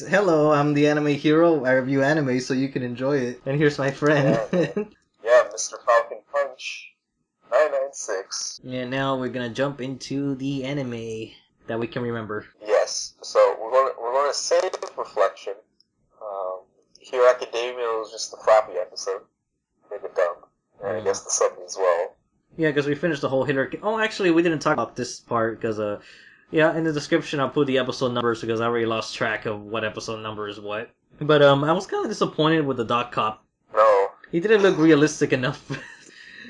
hello, I'm the anime hero. I review anime so you can enjoy it. And here's my friend. Yeah, Mr. Falcon Punch 996. Yeah, now we're gonna jump into the anime that we can remember. Yes, so we're going to save reflection. Hero Academia was just the Froppy episode. Make it dumb. And I guess the sub as well. Yeah, because we finished the whole hitter. Oh, actually, we didn't talk about this part because, yeah, in the description I'll put the episode numbers because I already lost track of what episode number is what. But I was kind of disappointed with the dog cop. No. He didn't look realistic enough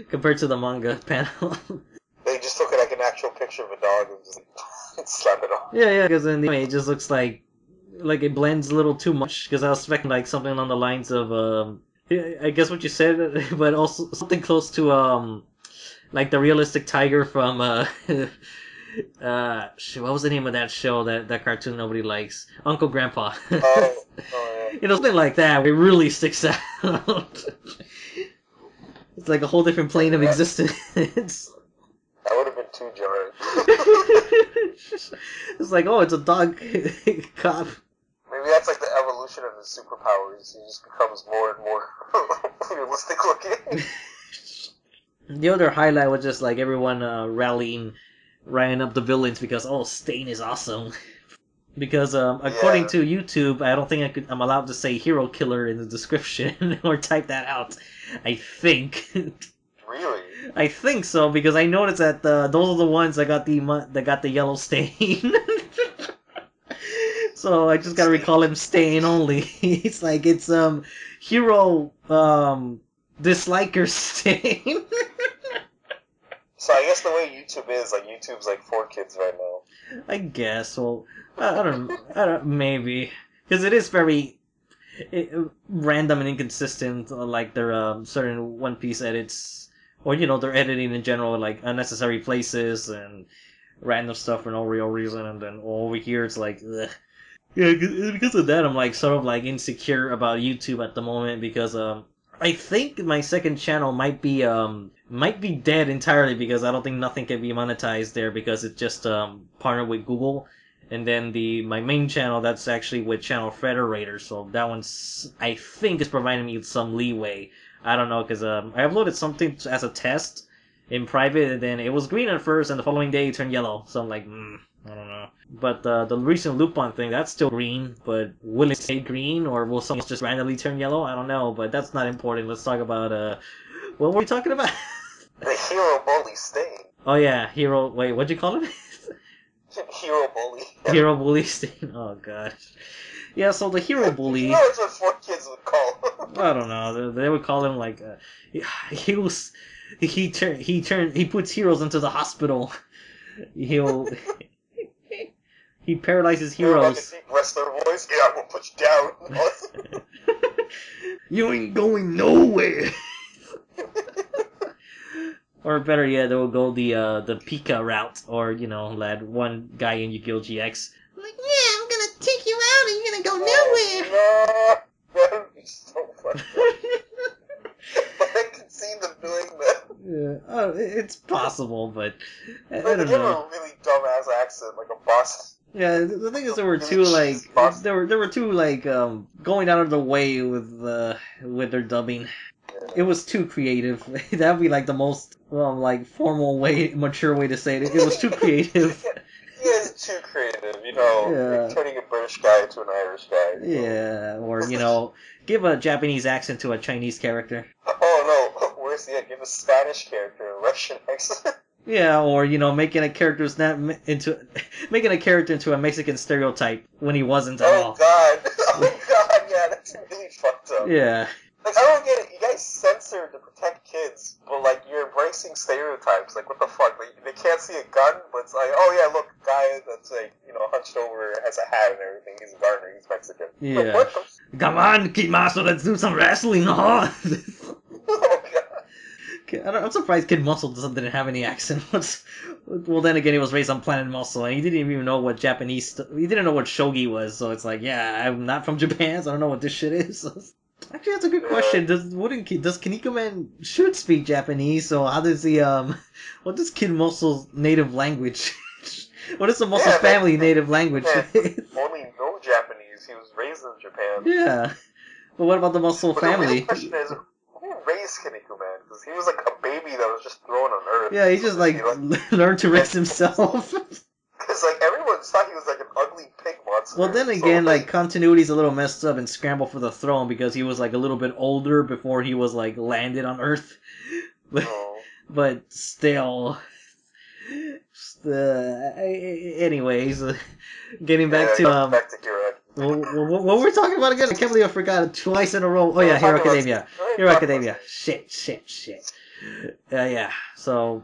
compared to the manga panel. They just took like an actual picture of a dog and just slap it on. Yeah, because in the anime it just looks like it blends a little too much. Because I was expecting like something along the lines of I guess what you said, but also something close to like the realistic tiger from what was the name of that show, that cartoon nobody likes? Uncle Grandpa. Oh, yeah. You know, something like that where it really sticks out. It's like a whole different plane of existence. That would have been too jarring. It's like, oh, it's a dog cop. Maybe that's like the evolution of his superpowers. He just becomes more and more realistic looking. The other highlight was just like everyone rallying up the villains because, oh, Stain is awesome. Because according to YouTube, I don't think I'm allowed to say hero killer in the description or type that out. I think. Really? I think so because I noticed that those are the ones that got the yellow stain. So I just gotta recall him Stain only. It's like it's hero disliker Stain. So I guess the way YouTube is, like YouTube's like for kids right now. I guess. Well, I don't. Maybe because it is very random and inconsistent. Like their certain One Piece edits, or their editing in general, like unnecessary places and random stuff for no real reason. And then over here, it's like, ugh. Yeah, because of that, I'm like sort of like insecure about YouTube at the moment because I think my second channel might be dead entirely because I don't think nothing can be monetized there because it's just partnered with Google, and then my main channel that's actually with Channel Federator, so that one's I think is providing me with some leeway. I don't know because I uploaded something as a test in private and then it was green at first and the following day it turned yellow, so I'm like I don't know. But the recent Lupin thing, that's still green, but will it stay green or will something just randomly turn yellow? I don't know, but that's not important. Let's talk about what were we talking about? The hero bully Stain. Oh yeah, hero. Wait, what'd you call it? Hero bully. Hero bully Stain. Oh gosh. Yeah, so the hero bully. You know that's what 4 kids would call him. I don't know. They would call him like he puts heroes into the hospital. He paralyzes heroes. Like a deep wrestler voice. Yeah, we'll put you down. You ain't going nowhere. Or better yet, they'll go the Pika route, or lad, one guy in Yu-Gi-Oh! GX. Like, yeah, I'm gonna take you out, and you're gonna go nowhere. No, that would be so funny. But I can see them doing that. Yeah, it's possible, but I They don't give know. a really dumbass accent, like a boss. Yeah, the thing is, there were two going out of the way with their dubbing. It was too creative. That'd be like the most formal way, mature way to say it. It was too creative. Yeah, it's too creative, like turning a British guy into an Irish guy. Yeah, or give a Japanese accent to a Chinese character. Oh no, worse yet, give a Spanish character a Russian accent. Yeah, or making a character into a Mexican stereotype when he wasn't at all. Oh god, yeah, that's really fucked up. Yeah. Like, I don't get it. You guys censor to protect kids, but like you're embracing stereotypes. Like, what the fuck? Like, they can't see a gun, but it's like, oh yeah, look, guy that's like hunched over, has a hat and everything. He's a gardener. He's Mexican. Yeah. Like, what the? Come on, Kid Muscle, let's do some wrestling, huh? Oh god. I'm surprised Kid Muscle didn't have any accent. Well, then again, he was raised on Planet Muscle, and he didn't even know what he didn't know what shogi was. So it's like, yeah, I'm not from Japan, so I don't know what this shit is. Actually, that's a good question. Does Kaneko Man should speak Japanese? So how does he what is Kid Muscle's native language? What is the Muscle family native language? Only know Japanese. he was raised in Japan. Yeah. But what about the muscle But the real family? question is, who raised Kinniku Man? Because he was like a baby that was just thrown on Earth. Yeah, he just learned to raise himself. Because like everyone thought he was like an ugly pig monster. Well, then again, so, like continuity's a little messed up and scrambled for the throne because he was like a little bit older before he was like landed on Earth. But still, anyways, getting back to back to Hero. what were we talking about again? I can't believe I forgot it twice in a row. Oh yeah, Hero Academia. Hero Academia. Shit. Yeah. So,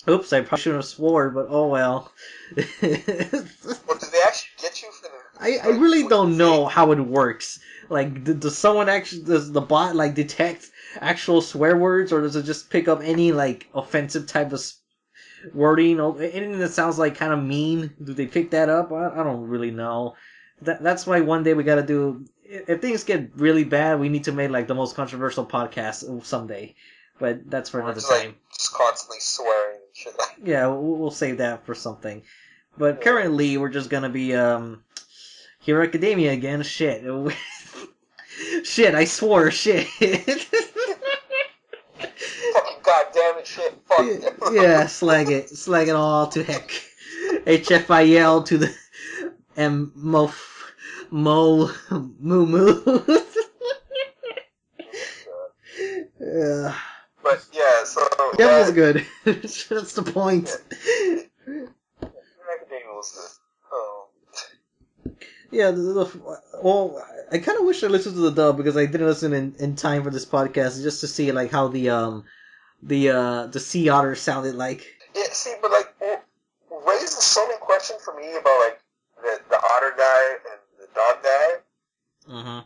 oops, I probably shouldn't have swore, but oh well. Well, did they actually get you for the? I really don't know how it works. Like, does someone actually, does the bot like detect actual swear words, or does it just pick up any like offensive type of wording, or anything that sounds like kind of mean? Do they pick that up? I don't really know. That's why one day we gotta do. If things get really bad, we need to make like the most controversial podcast someday. But that's for another time. Like, just constantly swearing and shit. Yeah, we'll save that for something. But currently, we're just gonna be Hero Academia again. Shit. Shit, I swore. Shit. Fucking goddamn it, shit. Fuck. Yeah, slag it all to heck. HFIL to the moo moo. Yeah. But yeah, so Devil's good. That's the point. Academia was good. Oh. Yeah, well, I kind of wish I listened to the dub because I didn't listen in time for this podcast just to see like how the sea otter sounded like. Yeah, see, but like, raises so many questions for me about like the otter guy and the dog guy. Mm-hmm.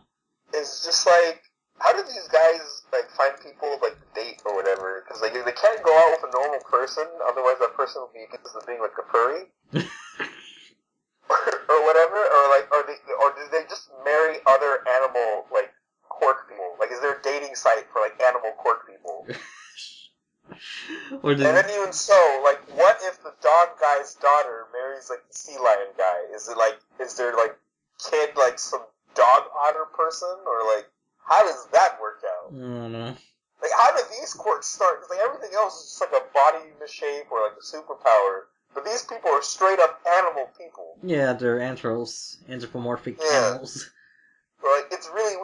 It's just like, how do these guys like find people like to date or whatever? Because like they can't go out with a normal person, otherwise that person will be accused of being like a furry. or whatever, or do they just marry other animal like quirk people? Like, is there a dating site for like animal quirk people? And then even so, like, what if the dog guy's daughter marries like the sea lion guy? Is there like kid like some dog otter person, or like how does that work out? I don't know. Like, how do these quirks start? Because like everything else is just like a body shape or like a superpower. But these people are straight up animal people. Yeah, they're anthropomorphic animals. But like, it's not like,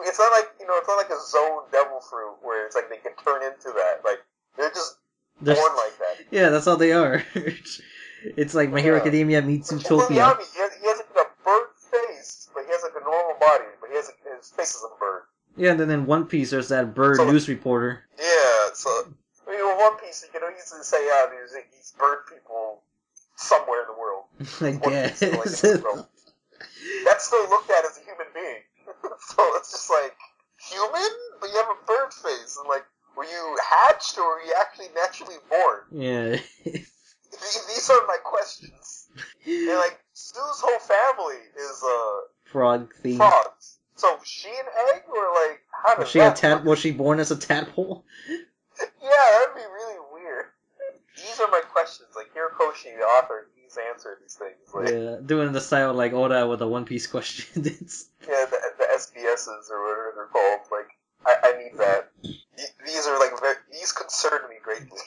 it's not like a zone devil fruit where it's like they can turn into that. Like, they're just born like that. Yeah, that's how they are. It's like My Hero Academia meets Utopia. He has like a bird face, but he has like a normal body, but his face is a bird. Yeah, and then in One Piece there's that bird news reporter. Yeah, so, I mean, in One Piece, you can easily say, there's these bird people somewhere in the world. I guess. That's still looked at as a human being. So it's just like, human? But you have a bird face. And like, were you hatched or were you actually naturally born? Yeah. These are my questions. And like, Sue's whole family is frog themed. Frogs. So was she an egg, or like, how does Was she born as a tadpole? Yeah, that'd be really weird. These are my questions. Like, Hirokoshi, the author, he's answered these things. Like, yeah, doing the style like Oda with the One Piece questions. Yeah, the SBSs or whatever they're called. Like, I need that. These are like these concern me greatly.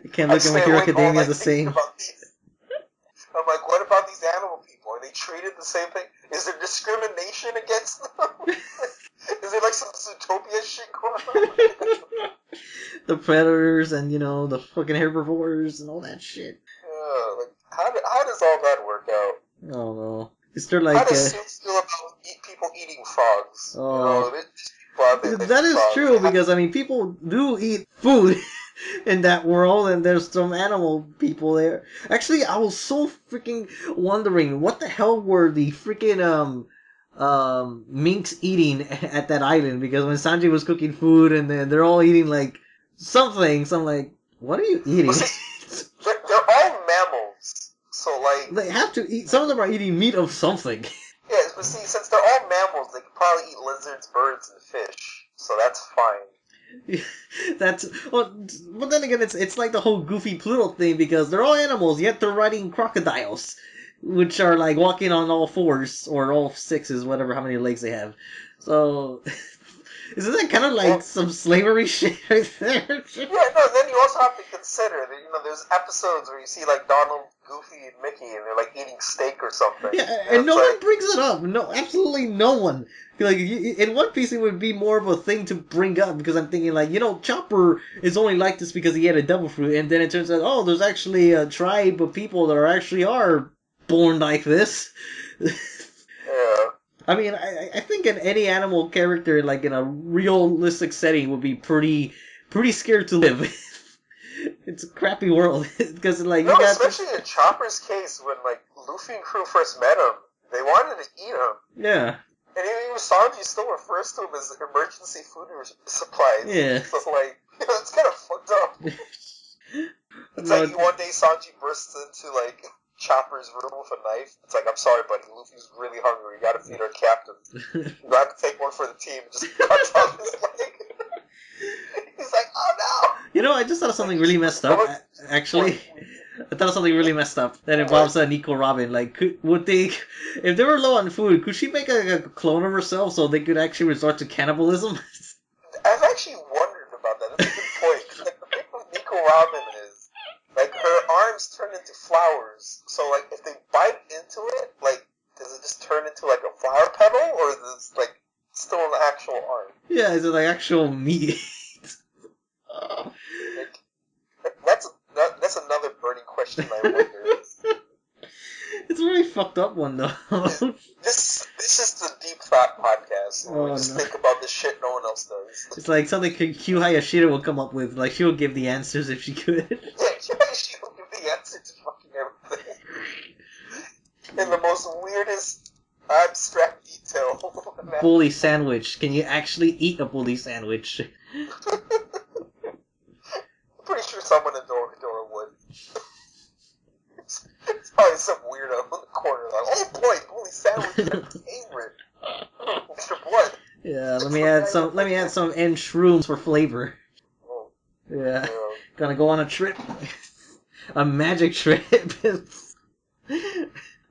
I can't look at My Hero Academia the same. I'm like, what about these animal people? Are they treated the same thing? Is there discrimination against them? Is there like some Zootopia shit going on? The predators and, the fucking herbivores and all that shit. Yeah, like, how does all that work out? I don't know. Is there like... How does Sue feel about people eating frogs? Oh. That is true, because, people do eat food in that world, and there's some animal people there. Actually, I was so freaking wondering, what the hell were the freaking, minks eating at that island? Because when Sanji was cooking food, and then they're all eating, like, something, so I'm like, what are you eating? They're all mammals, so, like... They have to eat, some of them are eating meat of something. Yeah, but see, since they're all mammals, they can probably eat lizards, birds, and fish, so that's fine. But then again, it's like the whole Goofy Pluto thing, because they're all animals, yet they're riding crocodiles. which are like walking on all fours or all sixes, whatever, how many legs they have. So, isn't that kind of like some slavery shit right there? Yeah, no. Then you also have to consider that there's episodes where you see like Donald, Goofy, and Mickey, and they're like eating steak or something. Yeah, and no one brings it up. No, absolutely no one. Like in One Piece, it would be more of a thing to bring up because I'm thinking like Chopper is only like this because he had a devil fruit, and then it turns out there's actually a tribe of people that are born like this. Yeah. I mean, I think any animal character like in a realistic setting would be pretty scared to live. It's a crappy world because like especially in Chopper's case when like Luffy and crew first met him, they wanted to eat him. Yeah. And even Sanji still refers to him as emergency food supplies. Yeah. So like, it's kind of fucked up. It's like one day Sanji bursts into like Chopper's room with a knife. It's like, I'm sorry, buddy, Luffy's really hungry. You gotta feed our captain. You have to take one for the team. Just cuts off his leg. He's like, oh no! I just thought of something really messed up, actually. I thought of something really messed up that involves Nico Robin. Like, would they, if they were low on food, could she make a clone of herself so they could actually resort to cannibalism? I've actually wondered about that. That's a good point. Like, the thing with Nico Robin is, like, her arms turn into flowers. So, like, if they bite into it, like, does it just turn into, like, a flower petal? Or is it, like, still an actual arm? Yeah, is it, like, actual meat? That's another burning question I wonder. It's a really fucked up one, though. This is the Deep Thought podcast. We just think about the shit no one else does. It's like something Q Hayashida will come up with. Like, she would give the answers if she could. Yeah, Q Hayashida will give the answer to fucking everything. In the most weirdest, abstract detail. Bully sandwich. Can you actually eat a bully sandwich? I'm pretty sure someone in Dorohedoro would. It's probably some weirdo in the corner like, oh boy, bully sandwich is my favorite. Extra blood. Yeah, let me add some end shrooms for flavor. Oh. Yeah. Gonna go on a trip. A magic trip.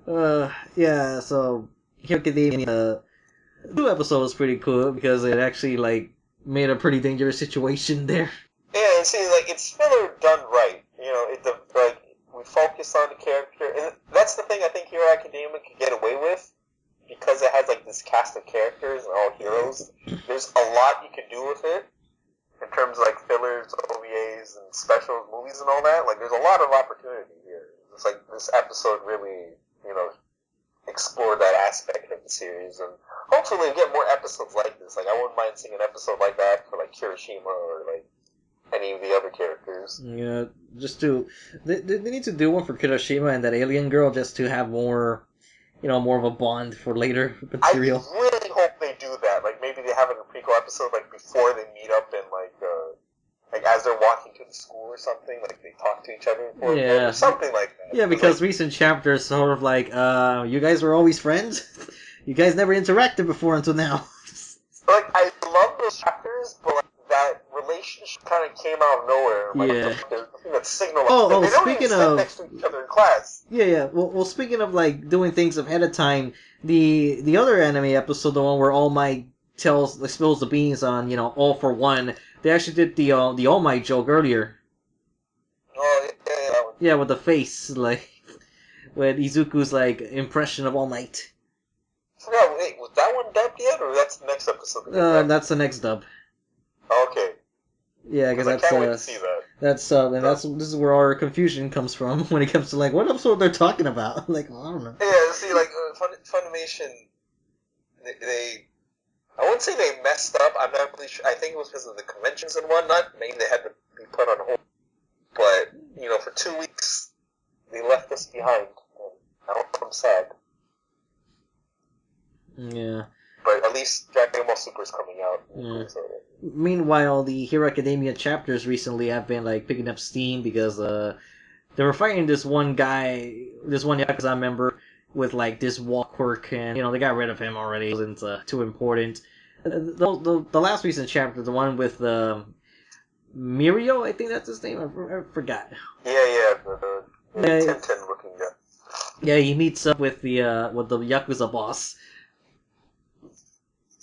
Yeah, so Hero Academia, new episode was pretty cool because it actually like made a pretty dangerous situation there. Yeah, and see, like, it's filler done right. We focus on the character, and that's the thing I think Hero Academia can get away with, because it has, like, this cast of characters and all heroes. There's a lot you can do with it, in terms of, like, fillers, OVAs, and specials, movies, and all that. Like, there's a lot of opportunity here. It's like, this episode really, explored that aspect of the series, and hopefully we get more episodes like this. Like, I wouldn't mind seeing an episode like that for, like, Kirishima, or, like, any of the other characters. Yeah, they need to do one for Kirishima and that alien girl just to have more, more of a bond for later material. I really hope they do that. Like, maybe they have a prequel episode, like, before they meet up and, like as they're walking to the school or something, like, they talk to each other before, or something like that. Yeah, because recent chapters sort of like, you guys were always friends? You guys never interacted before until now. Like, I love those chapters, but, like, that relationship kind of came out of nowhere. Like, yeah. The thing that signaled. They don't speaking even sit of next to each other in class. Yeah. Well, speaking of like doing things ahead of time, the other anime episode, the one where All Might spills the beans on All for One, they actually did the All Might joke earlier. Oh yeah, that one. Yeah, with the face like with Izuku's like impression of All Might. Wait, was that one dubbed yet, or that's the next episode? That's the next dub. Okay. Yeah, because I can't wait to see that. This is where our confusion comes from when it comes to like what episode they're talking about. Like, well, I don't know. Yeah, see, like Funimation, they I wouldn't say they messed up. I'm not really sure. I think it was because of the conventions and whatnot. Maybe they had to be put on hold. But for 2 weeks, they left us behind. I'm sad. Yeah. But at least Dragon Ball Super is coming out. Yeah. Meanwhile, the Hero Academia chapters recently have been like picking up steam because they were fighting this one Yakuza member with like this wall quirk, and they got rid of him already. It wasn't too important. The last recent chapter, the one with Mirio, I think that's his name. I forgot. Yeah, the Tintin looking guy. Yeah, he meets up with the Yakuza boss.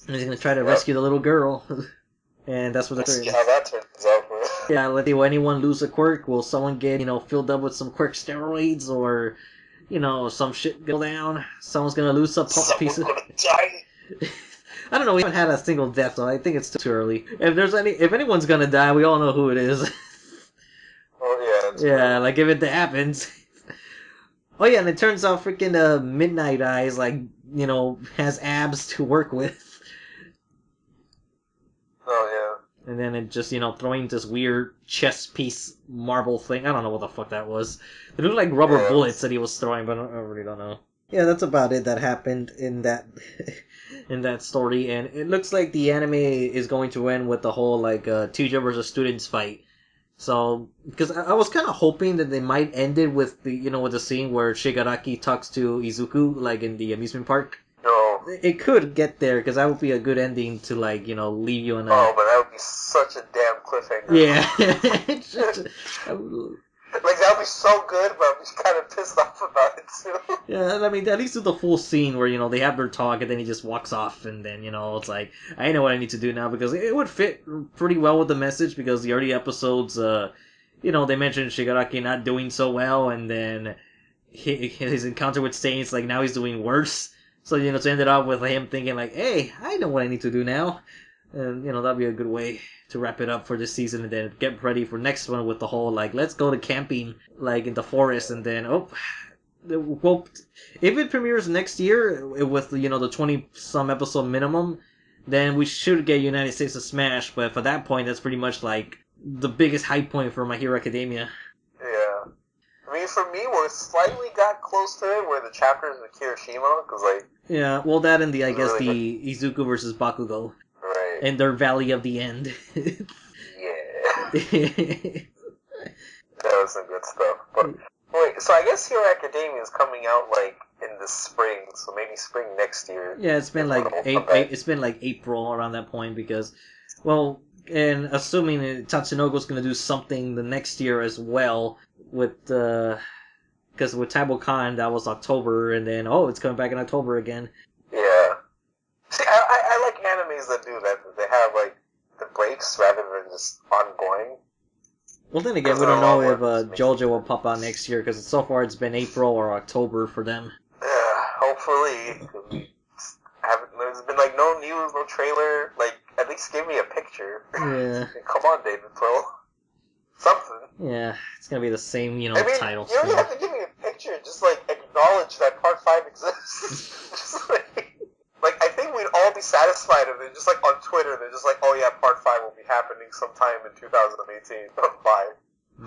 And he's gonna try to rescue the little girl. And that's what Let's see how that turns out. Yeah, will anyone lose a quirk? Will someone get, filled up with some quirk steroids, or, some shit go down? Someone's gonna lose a piece of... Someone's gonna die! I don't know, we haven't had a single death, so I think it's too early. If anyone's gonna die, we all know who it is. Oh, yeah. Yeah, like, if it happens... Oh, yeah, and it turns out freaking Midnight Eyes, has abs to work with. Oh, yeah. And then it just, throwing this weird chess piece marble thing. I don't know what the fuck that was. It looked like rubber bullets that he was throwing, but I really don't know. Yeah, that's about it that happened in that in that story, and it looks like the anime is going to end with the whole, teacher versus students fight. So, because I was kind of hoping that they might end it with with the scene where Shigaraki talks to Izuku, in the amusement park. No. It could get there, because that would be a good ending to, leave you in a... Oh, but that would be such a damn cliffhanger. Yeah. That would be so good, but I'm just kind of pissed off about it, too. Yeah, I mean, at least do the full scene where, they have their talk, and then he just walks off, and then, it's like, I know what I need to do now, because it would fit pretty well with the message, because the early episodes, they mentioned Shigaraki not doing so well, and then his encounter with Saints, now he's doing worse. So, to end it off with him thinking hey, I know what I need to do now. And, that'd be a good way to wrap it up for this season and then get ready for next one with the whole, let's go to camping, in the forest, and then, well, if it premieres next year with, the 20-some episode minimum, then we should get United States of Smash, but for that point, that's pretty much, the biggest high point for My Hero Academia. Yeah. I mean, for me, we slightly got close to it, where the chapters with Kirishima, because, Yeah, well, that and the really Izuku versus Bakugo. Right. And their Valley of the End. Yeah. That was some good stuff. But wait, so I guess Hero Academia is coming out in the spring, so maybe spring next year. Yeah, it's been it's been April around that point because, well, and assuming Tatsunoko's gonna do something the next year as well with because with Taibokon that was October, and then it's coming back in October again. Yeah. See, I like animes that do that. They have the breaks rather than just ongoing. Well, then again, we don't know if JoJo will pop out next year because so far it's been April or October for them. Hopefully. There's been no news, no trailer. At least give me a picture. Yeah. Come on, David Pro. Something. Yeah, it's gonna be the same, title. You don't even have to give me a picture. Just acknowledge that Part 5 exists. Just I think we'd all be satisfied if they're just on Twitter, they're just oh yeah, Part 5 will be happening sometime in 2018. Bye.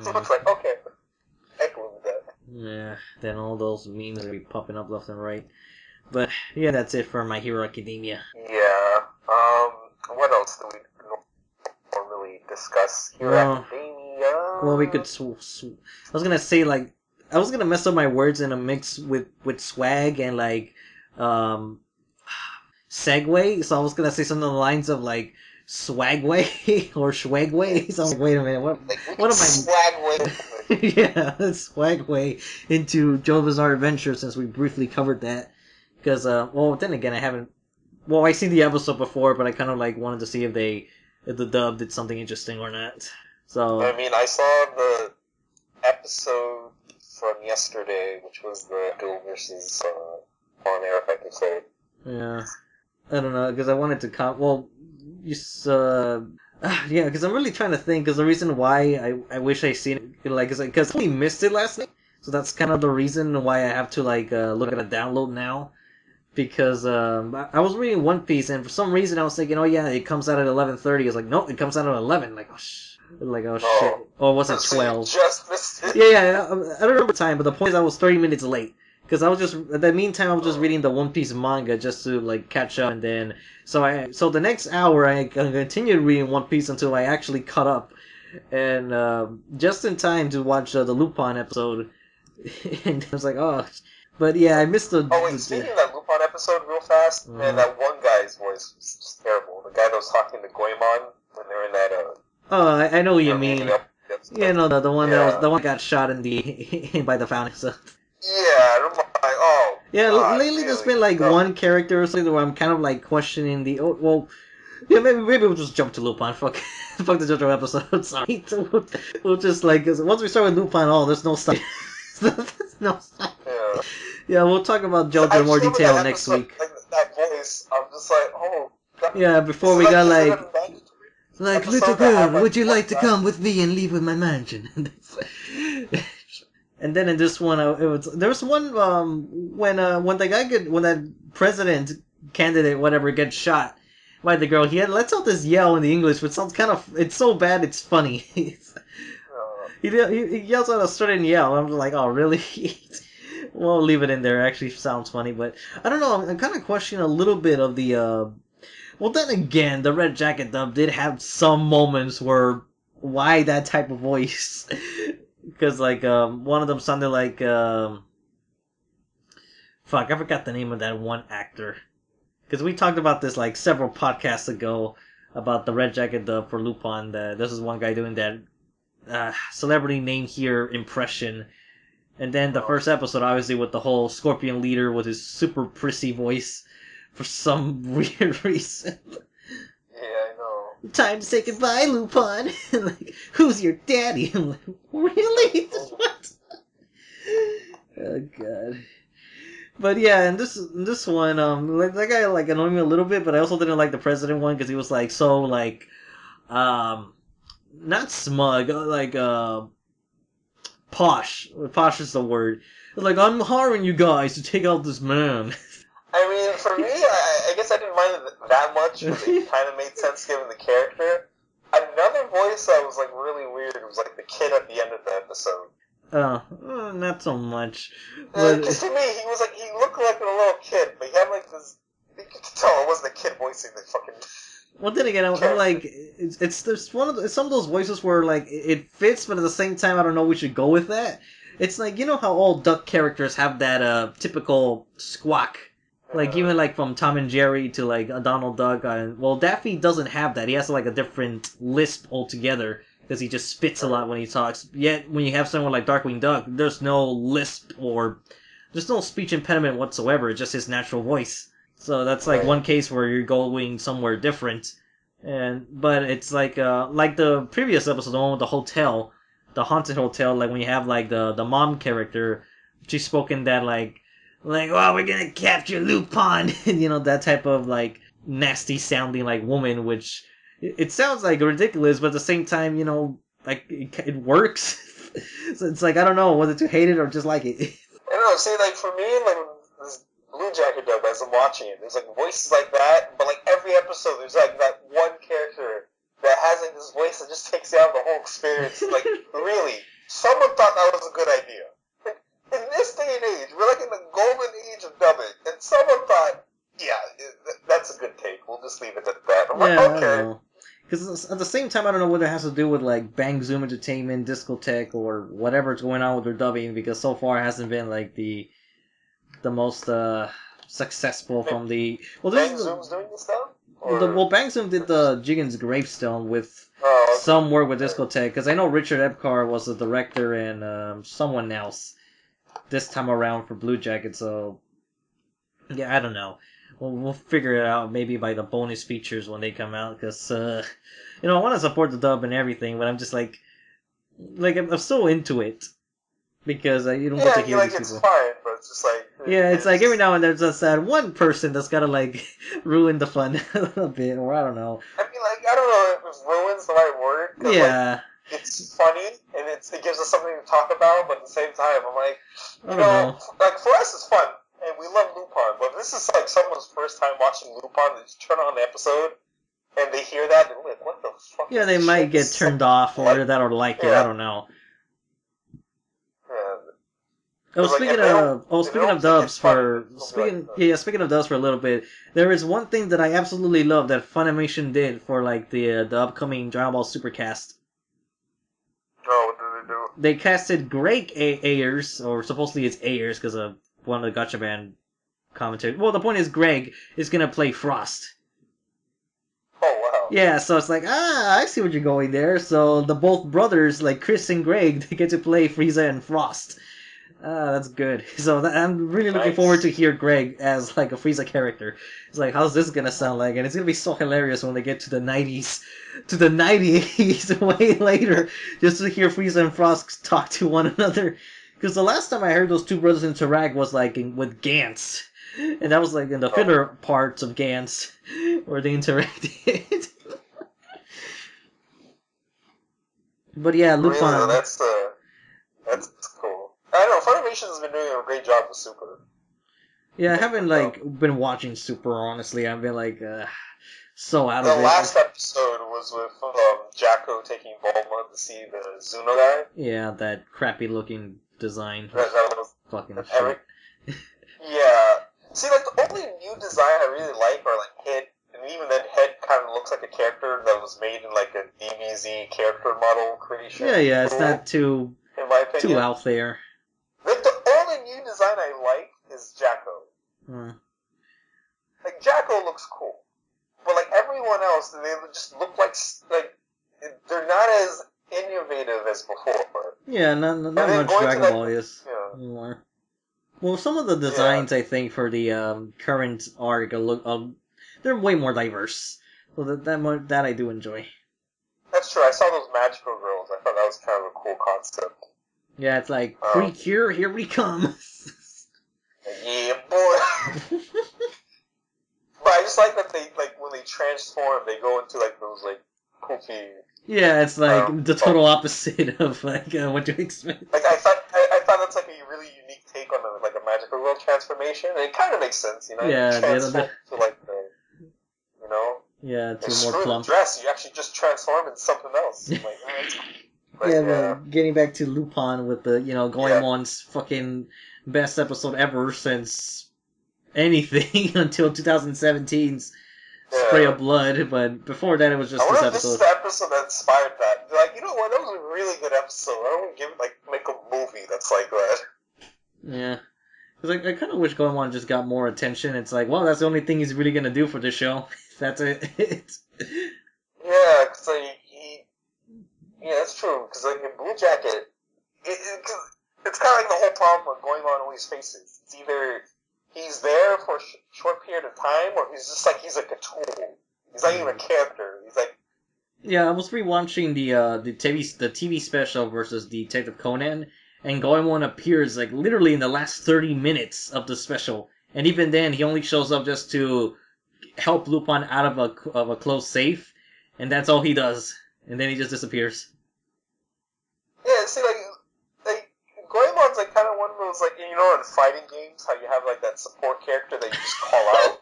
So it's okay. I can live with that. Yeah, then all those memes will be popping up left and right. But yeah, that's it for My Hero Academia. Yeah. What else do we normally discuss? Hero Academia. Well, we could. I was gonna say I was gonna mess up my words in a mix with swag and segue. So I was gonna say something along the lines of swagway or schwagway. So I'm like, wait a minute, what am I? Swagway. Yeah, swagway into JoJo's Bizarre Adventure since we briefly covered that. Because well, then again, I haven't. Well, I seen the episode before, but I kind of wanted to see if the dub did something interesting or not. So I mean, I saw the episode from yesterday, which was the Duel versus on air effective side. Yeah, I don't know because I wanted to well, yeah, because I'm really trying to think. Because the reason why I wish I seen it is because we missed it last night, so that's kind of the reason why I have to look at a download now. Because I was reading One Piece and for some reason I was thinking, oh yeah, it comes out at 11:30. It's nope, it comes out at 11. Shit. Oh, was it 12? Just missed it. Yeah, I don't remember the time, but the point is I was 30 minutes late. Because I was just, in the meantime, I was just reading the One Piece manga just to catch up, and then so the next hour I continued reading One Piece until I actually caught up, and just in time to watch the Lupin episode, and I was oh. But yeah, I missed the. Oh wait, speaking of that Lupin episode, real fast, man, that one guy's voice was just terrible. The guy that was talking to Goemon when they were in that. Oh, I know what you mean. Yeah, no, the one that got shot in by the fountain. So. Yeah, I don't mind. Yeah, God, lately there's really? been like No. one character or something where I'm kind of like questioning the. Oh, well, yeah, maybe we'll just jump to Lupin. Fuck, fuck the JoJo episode. Sorry, we'll just like 'cause once we start with Lupin, oh, there's no stop. There's no stop. Yeah. Yeah, we'll talk about JoJo I in more just remember detail that next episode, week. like that voice. I'm just like, oh, God. Yeah, This before is we got is it like a mandatory like little episode that have, girl, like, would you one like to guy? come with me and leave with my mansion? And then in this one, it was there was one when when that president candidate whatever gets shot by the girl, lets out this yell in the English, which sounds kind of it's so bad it's funny. He yells out a certain yell. I'm just like, oh really? We'll leave it in there. It actually sounds funny, but I don't know. I'm kind of questioning a little bit of the. Well, then again, the Red Jacket dub did have some moments where why that type of voice. Because like one of them sounded like fuck, I forgot the name of that one actor. Because we talked about this like several podcasts ago about the Red Jacket dub for Lupin. This is one guy doing that celebrity name here impression. And then the first episode, obviously, with the whole Scorpion leader with his super prissy voice for some weird reason. Yeah, I know. Time to say goodbye, Lupin. Like, who's your daddy? I'm like, really? What? Oh god. But yeah, and this one, like that guy like annoyed me a little bit, but I also didn't like the president one because he was like so like, not smug, like posh. Posh is the word. Like I'm hiring you guys to take out this man. I mean, for me, I guess I didn't mind it that much because it kind of made sense given the character. Another voice that was like really weird was like the kid at the end of the episode. Not so much. Because to me, he looked like a little kid, but he had like this. You could tell it wasn't a kid voicing the fucking. Well, then again, I'm like, there's some of those voices where like it fits, but at the same time, I don't know. We should go with that. It's like you know how all duck characters have that typical squawk. Like even like from Tom and Jerry to like a Donald Duck. Well, Daffy doesn't have that. He has like a different lisp altogether because he just spits a lot when he talks. Yet when you have someone like Darkwing Duck, there's no lisp or there's no speech impediment whatsoever. It's just his natural voice. So that's like one case where you're going somewhere different. But it's like the previous episode, the one with the hotel, the haunted hotel. Like when you have like the mom character, she's spoken that like, oh, we're gonna capture Lupin, and you know that type of like nasty sounding like woman, which it sounds like ridiculous, but at the same time, you know, like it works. So it's like I don't know whether to hate it or just like it. I don't know. See, like for me, like this Blue Jacket dub, as I'm watching it, there's like voices like that, but like every episode, there's like that one character that has like this voice that just takes out the whole experience. Like really, someone thought that was a good idea. In this day and age, we're like in the golden age of dubbing, and someone thought, yeah, that's a good take. We'll just leave it at that. I'm like, okay. Because at the same time, I don't know whether it has to do with like Bang Zoom Entertainment, Discotech, or whatever's going on with their dubbing, because so far it hasn't been like the most successful from the. Well, Bang Zoom's doing this stuff? Well, Bang Zoom did the Jigen's Gravestone with some work with Discotech, because I know Richard Epcar was the director and someone else this time around for Blue Jacket, so yeah, I don't know. We'll figure it out maybe by the bonus features when they come out, because you know I want to support the dub and everything, but I'm just like I'm so into it because you don't get to hear these people. It's fine, but it's just like it's like every now and then there's just that one person that's gotta like ruin the fun a little bit, or I don't know. I mean, like I don't know if ruin's the right word. 'Cause, like, it's funny and it gives us something to talk about, but at the same time, I'm like, you know, like for us it's fun and we love Lupin, but this is like someone's first time watching Lupin. They just turn on the episode and they hear that and they're like, what the fuck? Yeah, they might get turned off or that or like it. I don't know. Speaking of dubs for a little bit, there is one thing that I absolutely love that Funimation did for like the upcoming Dragon Ball Supercast. Oh, what did they do? They casted Greg Ayers, or supposedly it's Ayers because of one of the Gotcha Band commentators. Well, the point is Greg is gonna play Frost. Oh wow. Yeah, so it's like I see what you're going there. So the both brothers, like Chris and Greg, they get to play Frieza and Frost. That's good. So I'm really looking Nice. forward to hear Greg as like a Frieza character. It's like, how's this gonna sound like? And it's gonna be so hilarious when they get to the 90s, way later, just to hear Frieza and Frost talk to one another. Because the last time I heard those two brothers interact was like with Gantz, and that was like in the filler parts of Gantz where they interacted. But yeah, Lupin. Really, that's cool. I don't know, Funimation's been doing a great job with Super. Yeah, I haven't like been watching Super, honestly. I've been like so out The of it. last episode was with Jacko taking Bulma to see the Zuno guy. Yeah, that crappy looking design. That was Fucking shit. Eric. Yeah. See, like, the only new design I really like are, like, Head. And even then, Head kind of looks like a character that was made in, like, a DBZ character model creation. Yeah, it's not too in my opinion. too out there. Like, the only new design I like is Jacko. Like, Jacko looks cool. But, like, everyone else, they just look like they're not as innovative as before. Yeah, not much Dragon Ball is anymore. Well, some of the designs I think for the current arc they're way more diverse. So that I do enjoy. That's true. I saw those magical girls. I thought that was kind of a cool concept. Yeah, it's like Precure, here we come. Yeah, boy. But I just like that they when they transform, they go into like those like kooky. Yeah, it's like the total opposite of like what you expect. Like I thought that's like a really unique take on like a magical girl transformation, and it kind of makes sense, you know. Yeah, you transform to like the, you know. Yeah, to more screw plump. the dress. You actually just transform into something else. Like, but getting back to Lupin with the Goemon's fucking best episode ever since anything until 2017's Spray of Blood, but before that it was just this episode. This is the episode that inspired that. Like, you know what? That was a really good episode. I don't give make a movie that's like that. Yeah. Because I kind of wish Goemon just got more attention. It's like, well, that's the only thing he's really going to do for this show. That's it. Yeah, because that's true. Because like in Blue Jacket, it's kind of like the whole problem with Goemon always faces. It's either he's there for a short period of time, or he's just like he's like a tool. He's not even a character. He's like. Yeah, I was rewatching the TV special versus Detective Conan, and Goemon appears like literally in the last 30 minutes of the special, and even then he only shows up just to help Lupin out of a closed safe, and that's all he does, and then he just disappears. Yeah, see, like Goemon's like kind of one of those, like, you know, in fighting games, how you have like that support character that you just call out,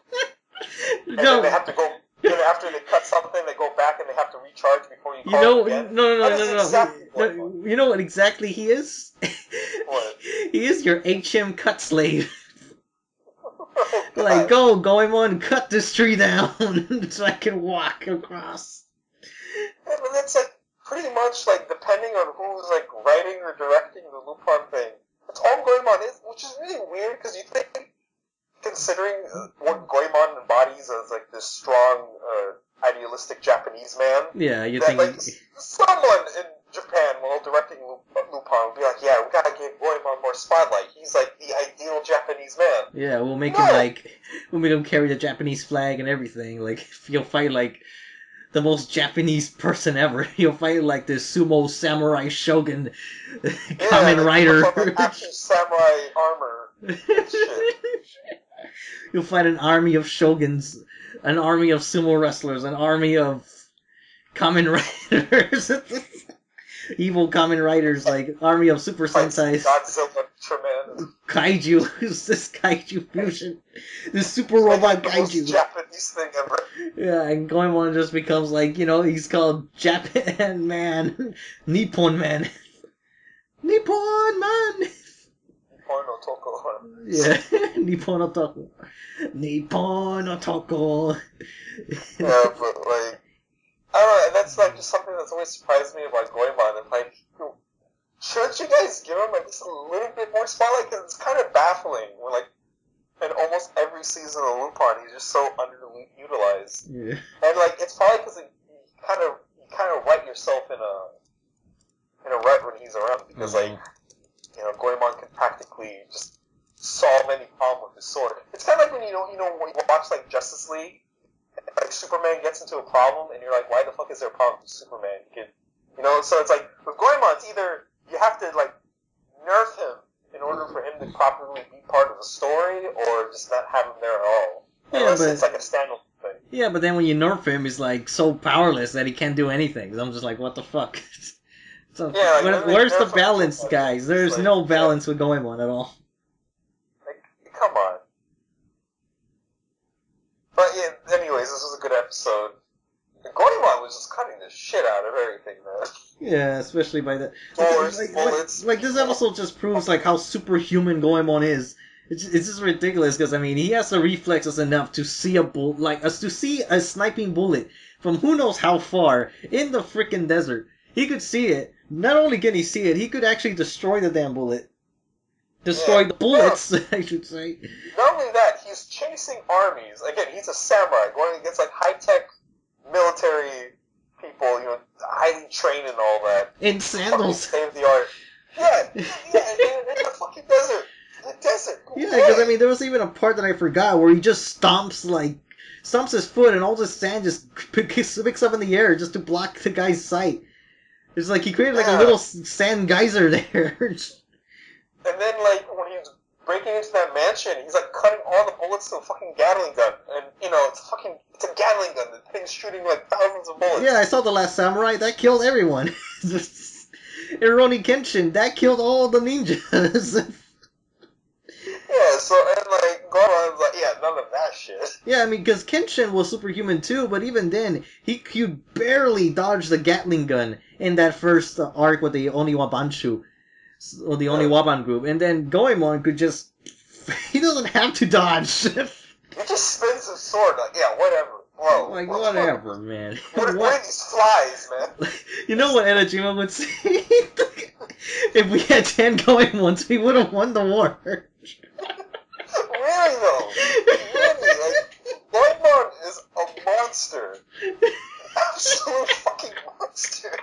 and then they have to go. Then after they cut something, they go back and they have to recharge before you call them again. No. Exactly you know what exactly he is? What? He is your HM cut slave. Oh, like, go, Goemon, cut this tree down so I can walk across. Yeah, but that's like pretty much like depending on who's like writing or directing the Lupin thing. That's all Goemon is, which is really weird because you think, considering what Goemon embodies as like this strong, idealistic Japanese man. Yeah, you that, think like someone in Japan while directing Lupin would be like, yeah, we gotta give Goemon more spotlight. He's like the ideal Japanese man. Yeah, we'll make him carry the Japanese flag and everything. Like, he'll fight like the most Japanese person ever. He'll fight like this sumo samurai shogun, Kamen Rider. Like actual samurai armor. Shit. You'll fight an army of shoguns, an army of sumo wrestlers, an army of Kamen Riders. Evil Kamen Riders, like army of Super Sentais. Godzilla, tremendous. Kaiju. Who's this Kaiju fusion? This super robot the Kaiju. Most Japanese thing ever. Yeah, and Goemon just becomes like, he's called Japan Man. Nippon Man. Nippon Man! Nippon no Toko. Yeah, Nippon no Toko. Nippon no Toko. Yeah, but like, I don't know, and that's like just something that's always surprised me about Goemon, and like, shouldn't you guys give him like just a little bit more spotlight? Because it's kind of baffling when like, in almost every season of Lupin, he's just so underutilized. Yeah. And like, it's probably because you kind of write yourself in a rut when he's around, because like, Goemon can practically just solve any problem with his sword. It's kind of like when when you watch like Justice League, like Superman gets into a problem, and you're like, why the fuck is there a problem with Superman? So it's like with Goemon, it's either you have to like nerf him in order for him to properly be part of the story, or just not have him there at all. Unless it's like a standalone thing. Yeah, but then when you nerf him, he's like so powerless that he can't do anything. So I'm just like, what the fuck? So where's the balance, guys? There's no balance with Goemon at all. Like, come on. But yeah, anyways, this was a good episode. Goemon was just cutting the shit out of everything, man. Yeah, especially by the bullets. Like this episode just proves like how superhuman Goemon is. It's just ridiculous because I mean he has the reflexes enough to see to see a sniping bullet from who knows how far in the freaking desert. He could see it. Not only can he see it, he could actually destroy the damn bullet. Destroy the bullets, I should say. Not only that, he's chasing armies. Again, he's a samurai going against like high-tech military people, highly trained and all that. In sandals. Save the art. Yeah, in the fucking desert. In the desert. Yeah, because I mean, there was even a part that I forgot where he just stomps his foot and all the sand just picks up in the air just to block the guy's sight. It's like he created like a little sand geyser there. And then, like, when he's breaking into that mansion, he's, like, cutting all the bullets to a fucking Gatling gun. And, it's a Gatling gun. The thing's shooting, like, thousands of bullets. Yeah, I saw The Last Samurai. That killed everyone. Rurouni Kenshin. That killed all the ninjas. Yeah, so, and, like, Goemon's like, yeah, none of that shit. Yeah, I mean, because Kenshin was superhuman, too, but even then, he could barely dodge the Gatling gun in that first arc with the Oniwabanshu. Or the Oniwaban group, and then Goemon could just... He doesn't have to dodge. He just spins his sword, like, yeah, whatever. Whoa. Like, whatever, man. What are these flies, man? You know what Enojima would say? If we had 10 Goemons, we would have won the war. Really, though? Really? Like, Goemon is a monster. Absolute fucking monster.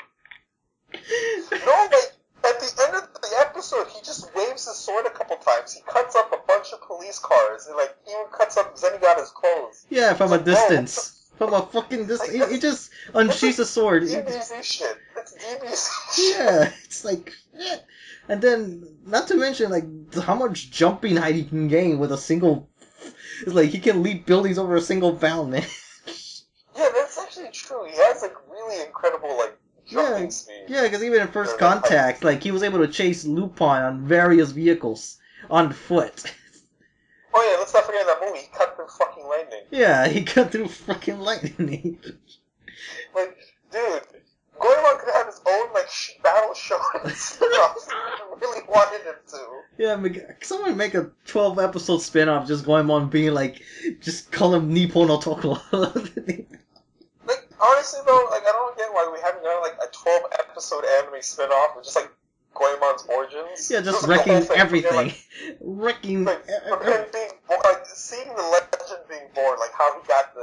No, like, at the end of the episode, he just waves his sword a couple times. He cuts up a bunch of police cars, and like even cuts up Zenigata's clothes. Yeah, from a distance. From a fucking distance. He just unsheaths a sword. DBZ shit. It's DBZ shit. Yeah, it's like... Yeah. And then, not to mention, like, how much jumping height he can gain with a single... It's like, he can leap buildings over a single bound, man. Yeah, that's actually true. He has, like, really incredible, like, jumping speed. Yeah, because even in First Contact, like, he was able to chase Lupin on various vehicles on foot. Oh yeah, let's not forget that movie. He cut through fucking lightning. Yeah, he cut through fucking lightning. Like, dude, Goemon could have his own, like, battle show and stuff. I really wanted him to. Yeah, someone make a 12-episode spin-off just Goemon being like, just call him Nippon no Toko. Like, honestly though, like, I don't get why we haven't done, like, a 12-episode anime spin-off with just, like, Goemon's origins. Yeah, just wrecking everything. Wrecking... Like, from him being born, like, seeing the legend being born, like, how he got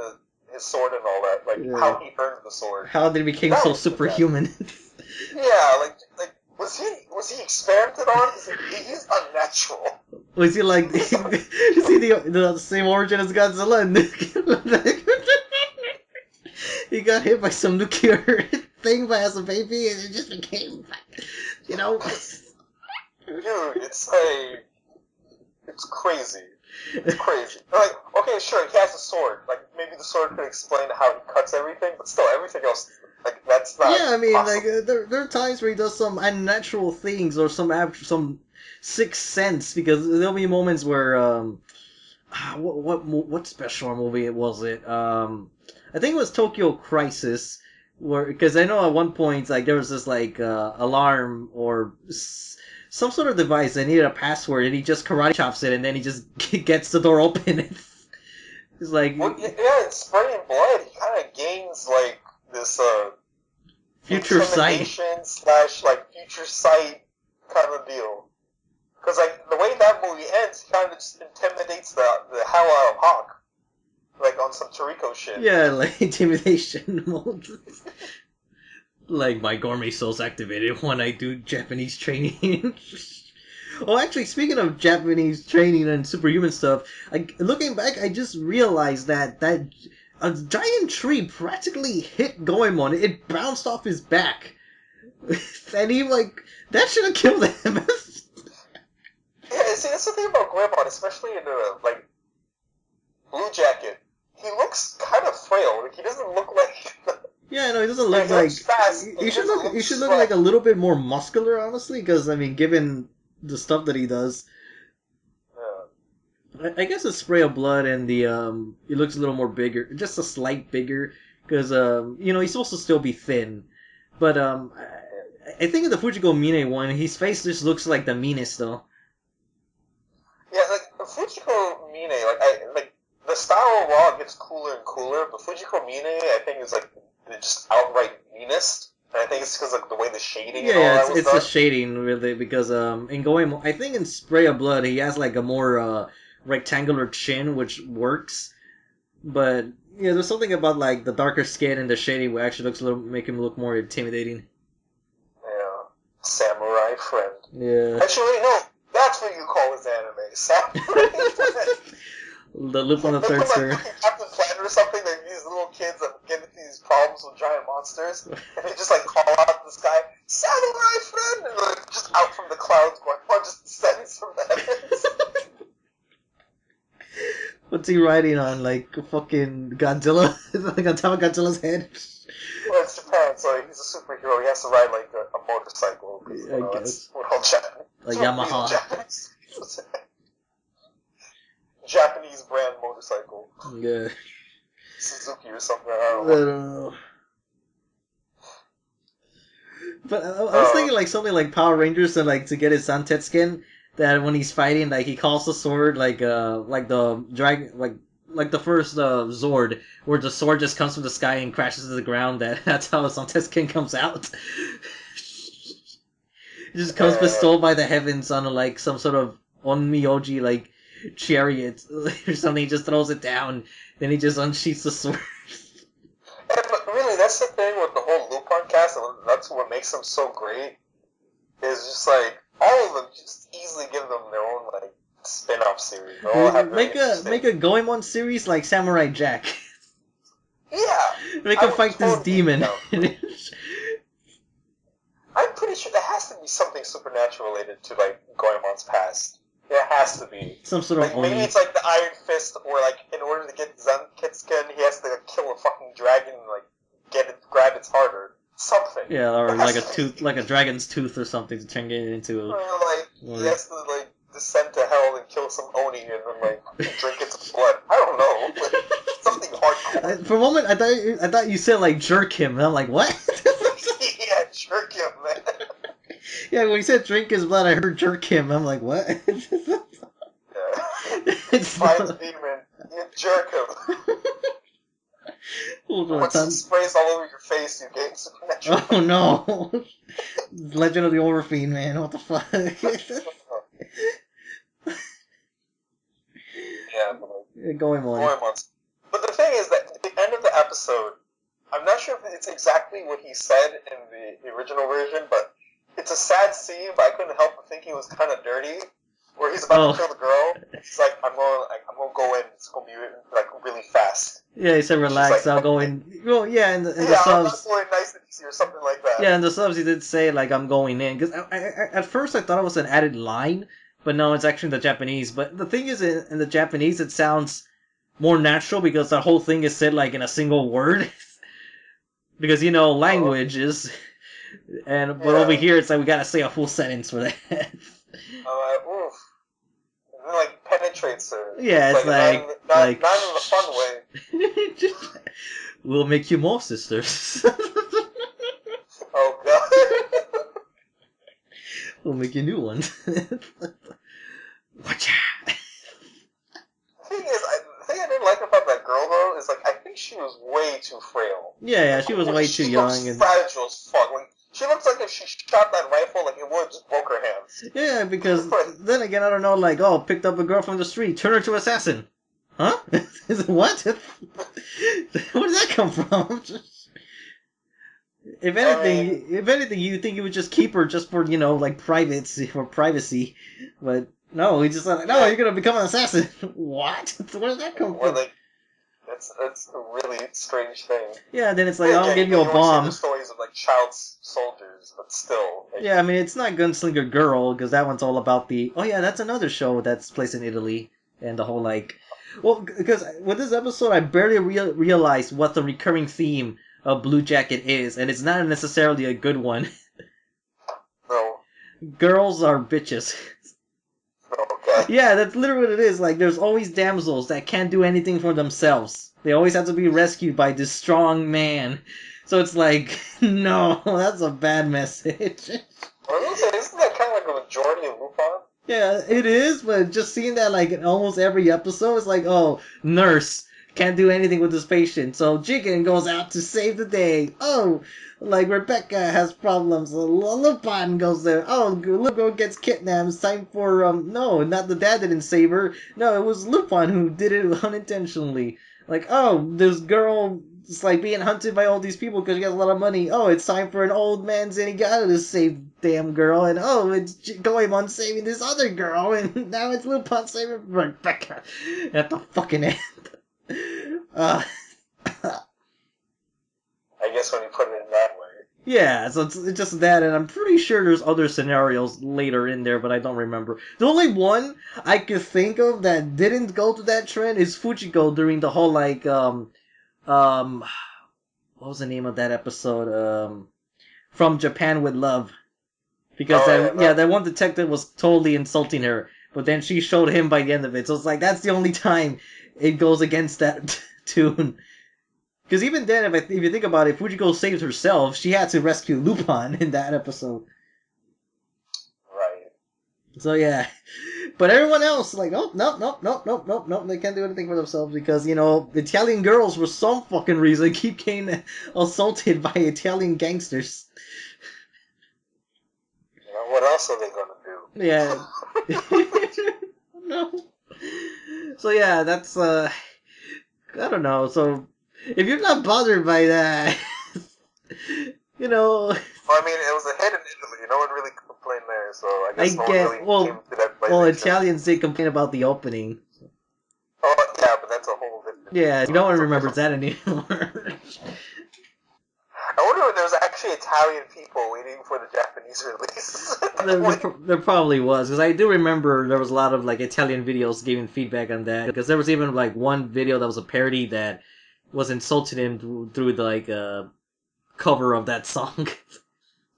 his sword and all that, like, how he earned the sword. How did he become so superhuman? Yeah, like, was he experimented on? He's unnatural. Was he like, is he the same origin as Godzilla? He got hit by some nuclear thing as a baby and it just became, you know. Dude, it's like, it's crazy. It's crazy. Like, okay, sure, he has a sword. Like, maybe the sword could explain how he cuts everything, but still, everything else, like, that's not. Yeah, I mean, possible. like, there are times where he does some unnatural things or some sixth sense, because there'll be moments where, what special movie was it? I think it was Tokyo Crisis, where, because I know at one point, like, there was this, like, alarm or some sort of device that needed a password, and he just karate chops it, and then he just gets the door open. It's like... Well, yeah, it's spraying blood. He kind of gains, like, this, future sight. / like, future sight kind of deal. Because, like, the way that movie ends, he kind of just intimidates the hell out of Hawk. Like, on some Toriko shit. Yeah, like, intimidation mode. Like, my gourmet soul's activated when I do Japanese training. Oh, actually, speaking of Japanese training and superhuman stuff, looking back, I just realized that a giant tree practically hit Goemon. It bounced off his back, and he that should have killed him. Yeah, see, that's the thing about Goemon, especially in the Blue Jacket. He looks kind of frail. Like, he doesn't look like. Yeah, no, he doesn't look he like. looks fast. He should look like a little bit more muscular, honestly. Because I mean, given the stuff that he does, I guess the spray of blood and the it looks a little more bigger, just a slight bigger. Because he's supposed to still be thin, but I think in the Fujiko Mine one, his face just looks like the meanest though. Yeah, like Fujiko Mine, like the style overall gets cooler and cooler, but Fujiko Mine, I think, is like the just outright meanest. And I think it's because like the way the shading. Yeah, and all that was it's done. the shading really because in Goemon, I think in Spray of Blood he has like a more rectangular chin, which works. But yeah, there's something about like the darker skin and the shading where actually make him look more intimidating. Yeah, samurai friend. Yeah. Actually, no, that's what you call his anime, samurai friend. The Lupin the Third, sir. Like Captain Planet or something. Like these little kids that get into these problems with giant monsters, and they just like call out this guy, samurai friend, and like just out from the clouds, going, "What just descends from the heavens?" What's he riding on? Like fucking Godzilla? Like on top of Godzilla's head? Well, it's Japan, so he's a superhero. He has to ride like a motorcycle. I guess. We're all Japan. Like Yamaha. Japanese brand motorcycle. Yeah. Suzuki or something. I don't know. But I was thinking like something like Power Rangers and like to get his Santet skin, that when he's fighting, like he calls the sword like the dragon, like the first Zord, where the sword just comes from the sky and crashes to the ground. That's how Santet skin comes out. It just comes bestowed by the heavens on like some sort of onmyoji like chariot or something. He just throws it down, then he just unsheaths the sword. But really, that's the thing with the whole Lupin cast, and that's what makes them so great, is just like all of them just easily give them their own like spin-off series. They all have make a Goemon series like Samurai Jack. Yeah, make him fight this demon. I'm pretty sure there has to be something supernatural related to like Goemon's past. There has to be some sort of maybe it's like the Iron Fist, or like in order to get Zankitsuken, he has to like, kill a fucking dragon and like grab its heart or something. Yeah, or like a tooth, like a dragon's tooth or something to turn it into. He has to like descend to hell and kill some oni and then like drink its blood. I don't know, like, something hardcore. For a moment, I thought you said like jerk him, and I'm like, what? Yeah, jerk him, man. Yeah, when you said drink his blood, I heard jerk him. I'm like, what? Yeah. Find the demon, you jerk him. Once it sprays all over your face, you gain supernatural. Oh no! Legend of the Overfiend, man. What the fuck? Yeah, but Goemon. But the thing is that at the end of the episode, I'm not sure if it's exactly what he said in the original version, but it's a sad scene, but I couldn't help but think he was kind of dirty. Where he's about to kill the girl, he's like, I'm gonna go in. It's gonna be like really fast. Yeah, he said, relax. Like, I'll go in. Well, yeah, in the subs. I'm not going nice and easy or something like that. Yeah, in the subs he did say like, I'm going in, because at first I thought it was an added line, but no, it's actually the Japanese. But the thing is, in the Japanese, it sounds more natural because the whole thing is said like in a single word. Because language is, but over here it's like we gotta say a full sentence for that. Oof. And then, like, penetrates her. Yeah, it's like not in a fun way. We'll make you more sisters. Oh, God. We'll make you new ones. Watcha! The thing I didn't like about that girl, though, is, like, I think she was way too frail. Yeah, she was way too young. She looks fragile as fuck. Like, she looks like if she shot that rifle, like, it would just broke her hands. Yeah, because then again, I don't know, like, picked up a girl from the street, turn her to assassin. Huh? What? Where did that come from? If anything, you think he would just keep her just for like privacy, but no, he just like, no, you're gonna become an assassin. What? Where did that come from? Like, it's a really strange thing. Yeah, then it's like, I'll give you a You bomb. always see the stories of like child soldiers, but still. Like, Yeah, I mean, it's not Gunslinger Girl, because that one's all about the... Oh yeah, that's another show that's placed in Italy, and the whole like... Well, because with this episode, I barely realized what the recurring theme of Blue Jacket is, and it's not necessarily a good one. No. Girls are bitches. Okay. Yeah, that's literally what it is. Like, there's always damsels that can't do anything for themselves. They always have to be rescued by this strong man. So it's like, no, that's a bad message. I was gonna say, isn't that kind of like a majority of Lupin? Yeah, it is, but just seeing that like in almost every episode, it's like, oh, nurse can't do anything with this patient, so Jigen goes out to save the day. Oh, like Rebecca has problems, so Lupin goes there. Oh, little girl gets kidnapped. It's time for no, not the dad didn't save her. No, it was Lupin who did it unintentionally. Like, oh, this girl is like being hunted by all these people because she has a lot of money. Oh, it's time for an old man Zenigata to save damn girl, and oh, it's Goemon saving this other girl, and now it's Lupin saving Rebecca at the fucking end. I guess when you put it in that way. Yeah, so it's just that, and I'm pretty sure there's other scenarios later in there, but I don't remember. The only one I could think of that didn't go to that trend is Fujiko during the whole, like, what was the name of that episode? From Japan with Love. Because that one detective was totally insulting her, but then she showed him by the end of it, so it's like, that's the only time it goes against that tune. Because even then, if you think about it, Fujiko saved herself. She had to rescue Lupin in that episode. Right. So yeah. But everyone else, like, nope, they can't do anything for themselves because, Italian girls for some fucking reason keep getting assaulted by Italian gangsters. What else are they gonna do? Yeah. No. So yeah, that's, I don't know, so... If you're not bothered by that, Well, I mean, it was a hit in Italy. No one really complained there, so I guess no one really came to that. Well, Italians did complain about the opening. Oh, yeah, but that's a whole different... Yeah, no one remembers that anymore. I wonder if there was actually Italian people waiting for the Japanese release. There probably was, because I do remember there was a lot of, like, Italian videos giving feedback on that, because there was even, like, one video that was a parody that was insulting him through the, like, cover of that song.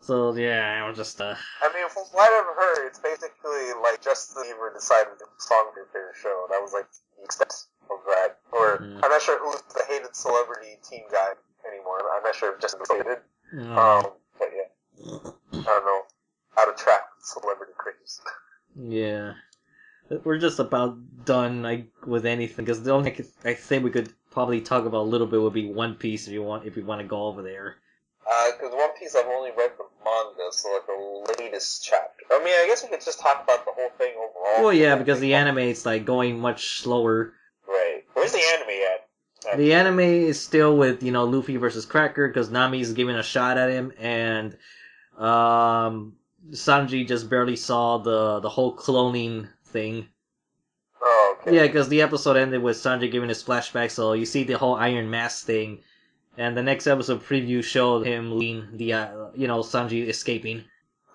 So, yeah, I was just, I mean, from what I've heard, it's basically, like, Justin Bieber decided the song for their show. That was, like, the extent of that. Or, I'm not sure who's the hated celebrity team guy anymore. I'm not sure if Justin was hated. But yeah. I don't know how to track celebrity craze. Yeah. We're just about done, like, with anything, because the only I think we could probably talk about a little bit would be One Piece if you want to go over there. Because One Piece I've only read the manga, so like the latest chapter. I mean, I guess we could just talk about the whole thing overall. Well, yeah, because the anime is like going much slower. Right. Where's the anime at? The anime is still with Luffy versus Cracker because Nami's giving a shot at him, and Sanji just barely saw the whole cloning thing. Oh, okay. Yeah, because the episode ended with Sanji giving his flashback, so you see the whole Iron Mask thing, and the next episode preview showed him leading the Sanji escaping.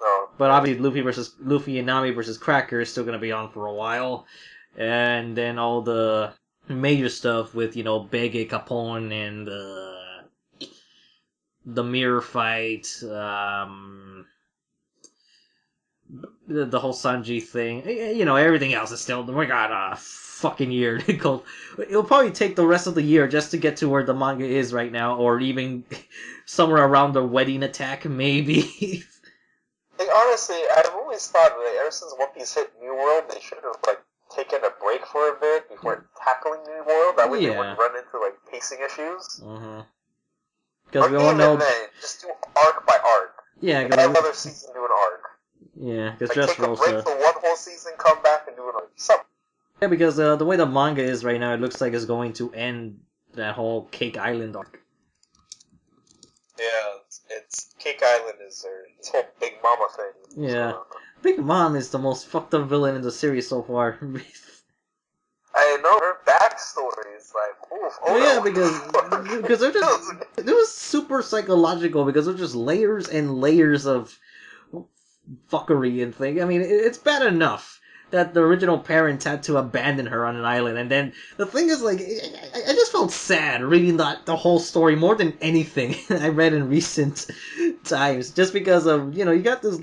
Oh. But obviously Luffy and Nami versus Cracker is still gonna be on for a while, and then all the major stuff with Bege, Capone, and the mirror fight, the whole Sanji thing, everything else is still, we got a fucking year to go. It'll probably take the rest of the year just to get to where the manga is right now, or even somewhere around the wedding attack, maybe. Like, honestly, I've always thought that ever since One Piece hit New World, they should have, like, taken a break for a bit before tackling New World. That way they wouldn't run into, like, pacing issues. Because we all know... just do arc by arc. Yeah, and another season do an arc. Yeah, because like, take a break for one whole season, come back and do an arc. Something. Yeah, because the way the manga is right now, it looks like it's going to end that whole Cake Island arc. Yeah, it's Cake Island is this whole Big Mama thing. Yeah. So, Big Mom is the most fucked up villain in the series so far. I know her backstory is like, oof. Well, yeah, No. because it was super psychological because there's just layers and layers of fuckery and thing. I mean, it's bad enough that the original parents had to abandon her on an island, and then the thing is, like, I just felt sad reading the whole story more than anything I read in recent times, just because of, you got this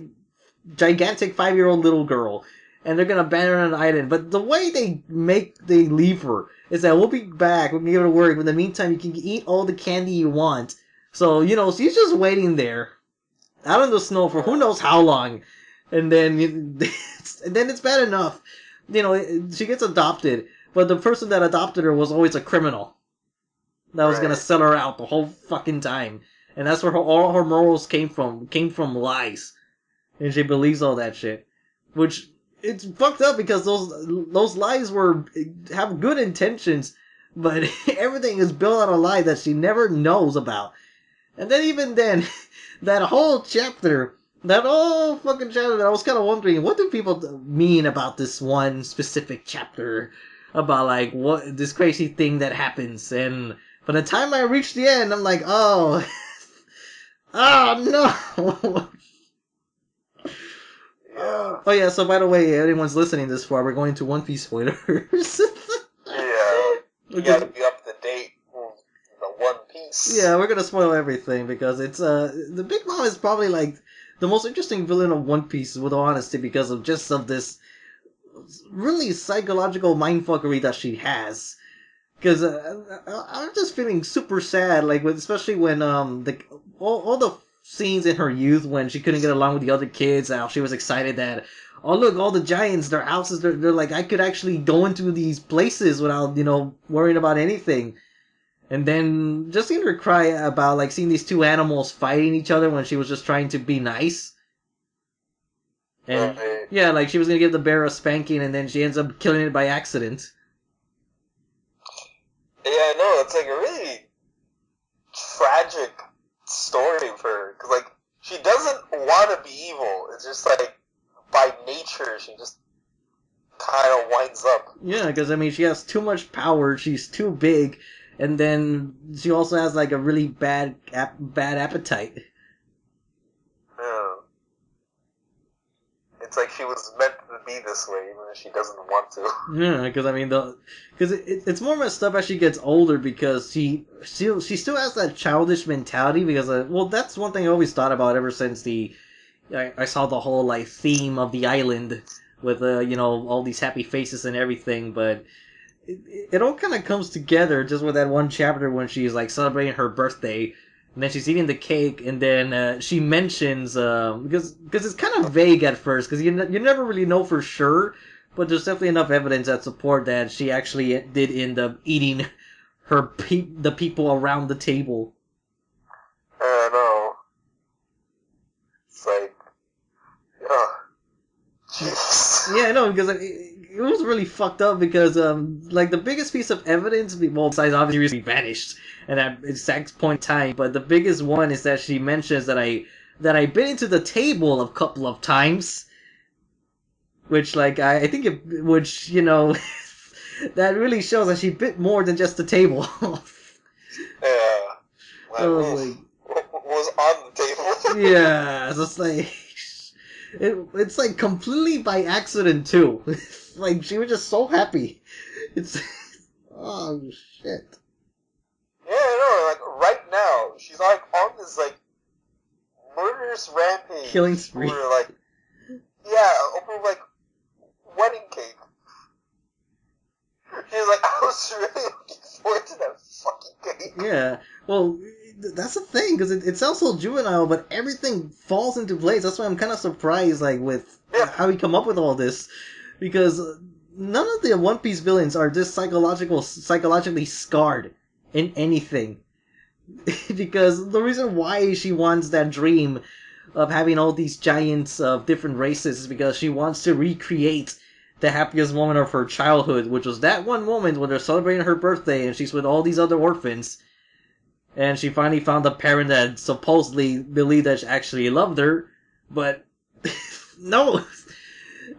gigantic 5-year-old little girl, and they're gonna abandon her on an island, but the way they leave her is that we'll be back, we can give her to work, but in the meantime you can eat all the candy you want. So, she's just waiting there out in the snow for who knows how long, and then it's bad enough. She gets adopted, but the person that adopted her was always a criminal that was gonna sell her out the whole fucking time, and that's where all her morals came from lies, and she believes all that shit, which it's fucked up because those lies have good intentions, but everything is built on a lie that she never knows about. And then even then, that whole chapter, that I was kind of wondering, what do people mean about this one specific chapter? About, like, what, this crazy thing that happens, and by the time I reached the end, I'm like, oh, oh no! Oh yeah, so by the way, anyone's listening this far, we're going to One Piece spoilers. Yeah, you gotta be up to date with the One Piece. Yeah, we're gonna spoil everything because it's the Big Mom is probably like the most interesting villain of One Piece, with all honesty, because of this really psychological mindfuckery that she has. Because I'm just feeling super sad, like especially when all the scenes in her youth when she couldn't get along with the other kids, how she was excited that, oh look, all the giants, their houses, they're like, I could actually go into these places without, worrying about anything. And then just seeing her cry about, like, seeing these two animals fighting each other when she was just trying to be nice. And yeah, like she was gonna give the bear a spanking, and then she ends up killing it by accident. Yeah, I know, it's like a really tragic story for her, because, like, she doesn't want to be evil. It's just, like, by nature, she just kind of winds up. Yeah, because, I mean, she has too much power, she's too big, and then she also has, like, a really bad appetite. Yeah. It's like she was meant to be this way, even if she doesn't want to. Yeah, because, I mean, it's more messed up as she gets older, because she still has that childish mentality, because, well, that's one thing I always thought about ever since I saw the whole, like, theme of the island with, all these happy faces and everything, but it all kind of comes together just with that one chapter when she's, like, celebrating her birthday, and then she's eating the cake, and then she mentions, because it's kind of vague at first, because you never really know for sure, but there's definitely enough evidence that support that she actually did end up eating the people around the table. I know. It's like, jeez. Yeah, I know, because it was really fucked up, because, like, the biggest piece of evidence, well, besides obviously vanished at that exact point in time, but the biggest one is that she mentions that I bit into the table a couple of times, which, like, I think which, that really shows that she bit more than just the table. Yeah. I was like, what was on the table? yeah, it's just like, it's like completely by accident too. Like, she was just so happy. It's, oh shit. Yeah, I know, like, right now, she's, like, on this, like, murderous rampage. Killing spree. Where, like, yeah, over, like, wedding cake. She's like, I was really looking forward to that fucking cake. Yeah, well, that's the thing, because it's also juvenile, but everything falls into place. That's why I'm kind of surprised, like, with how we come up with all this, because none of the One Piece villains are this psychologically scarred in anything. Because the reason why she wants that dream of having all these giants of different races is because she wants to recreate the happiest moment of her childhood, which was that one moment when they're celebrating her birthday and she's with all these other orphans. and she finally found a parent that supposedly believed that she actually loved her, but no,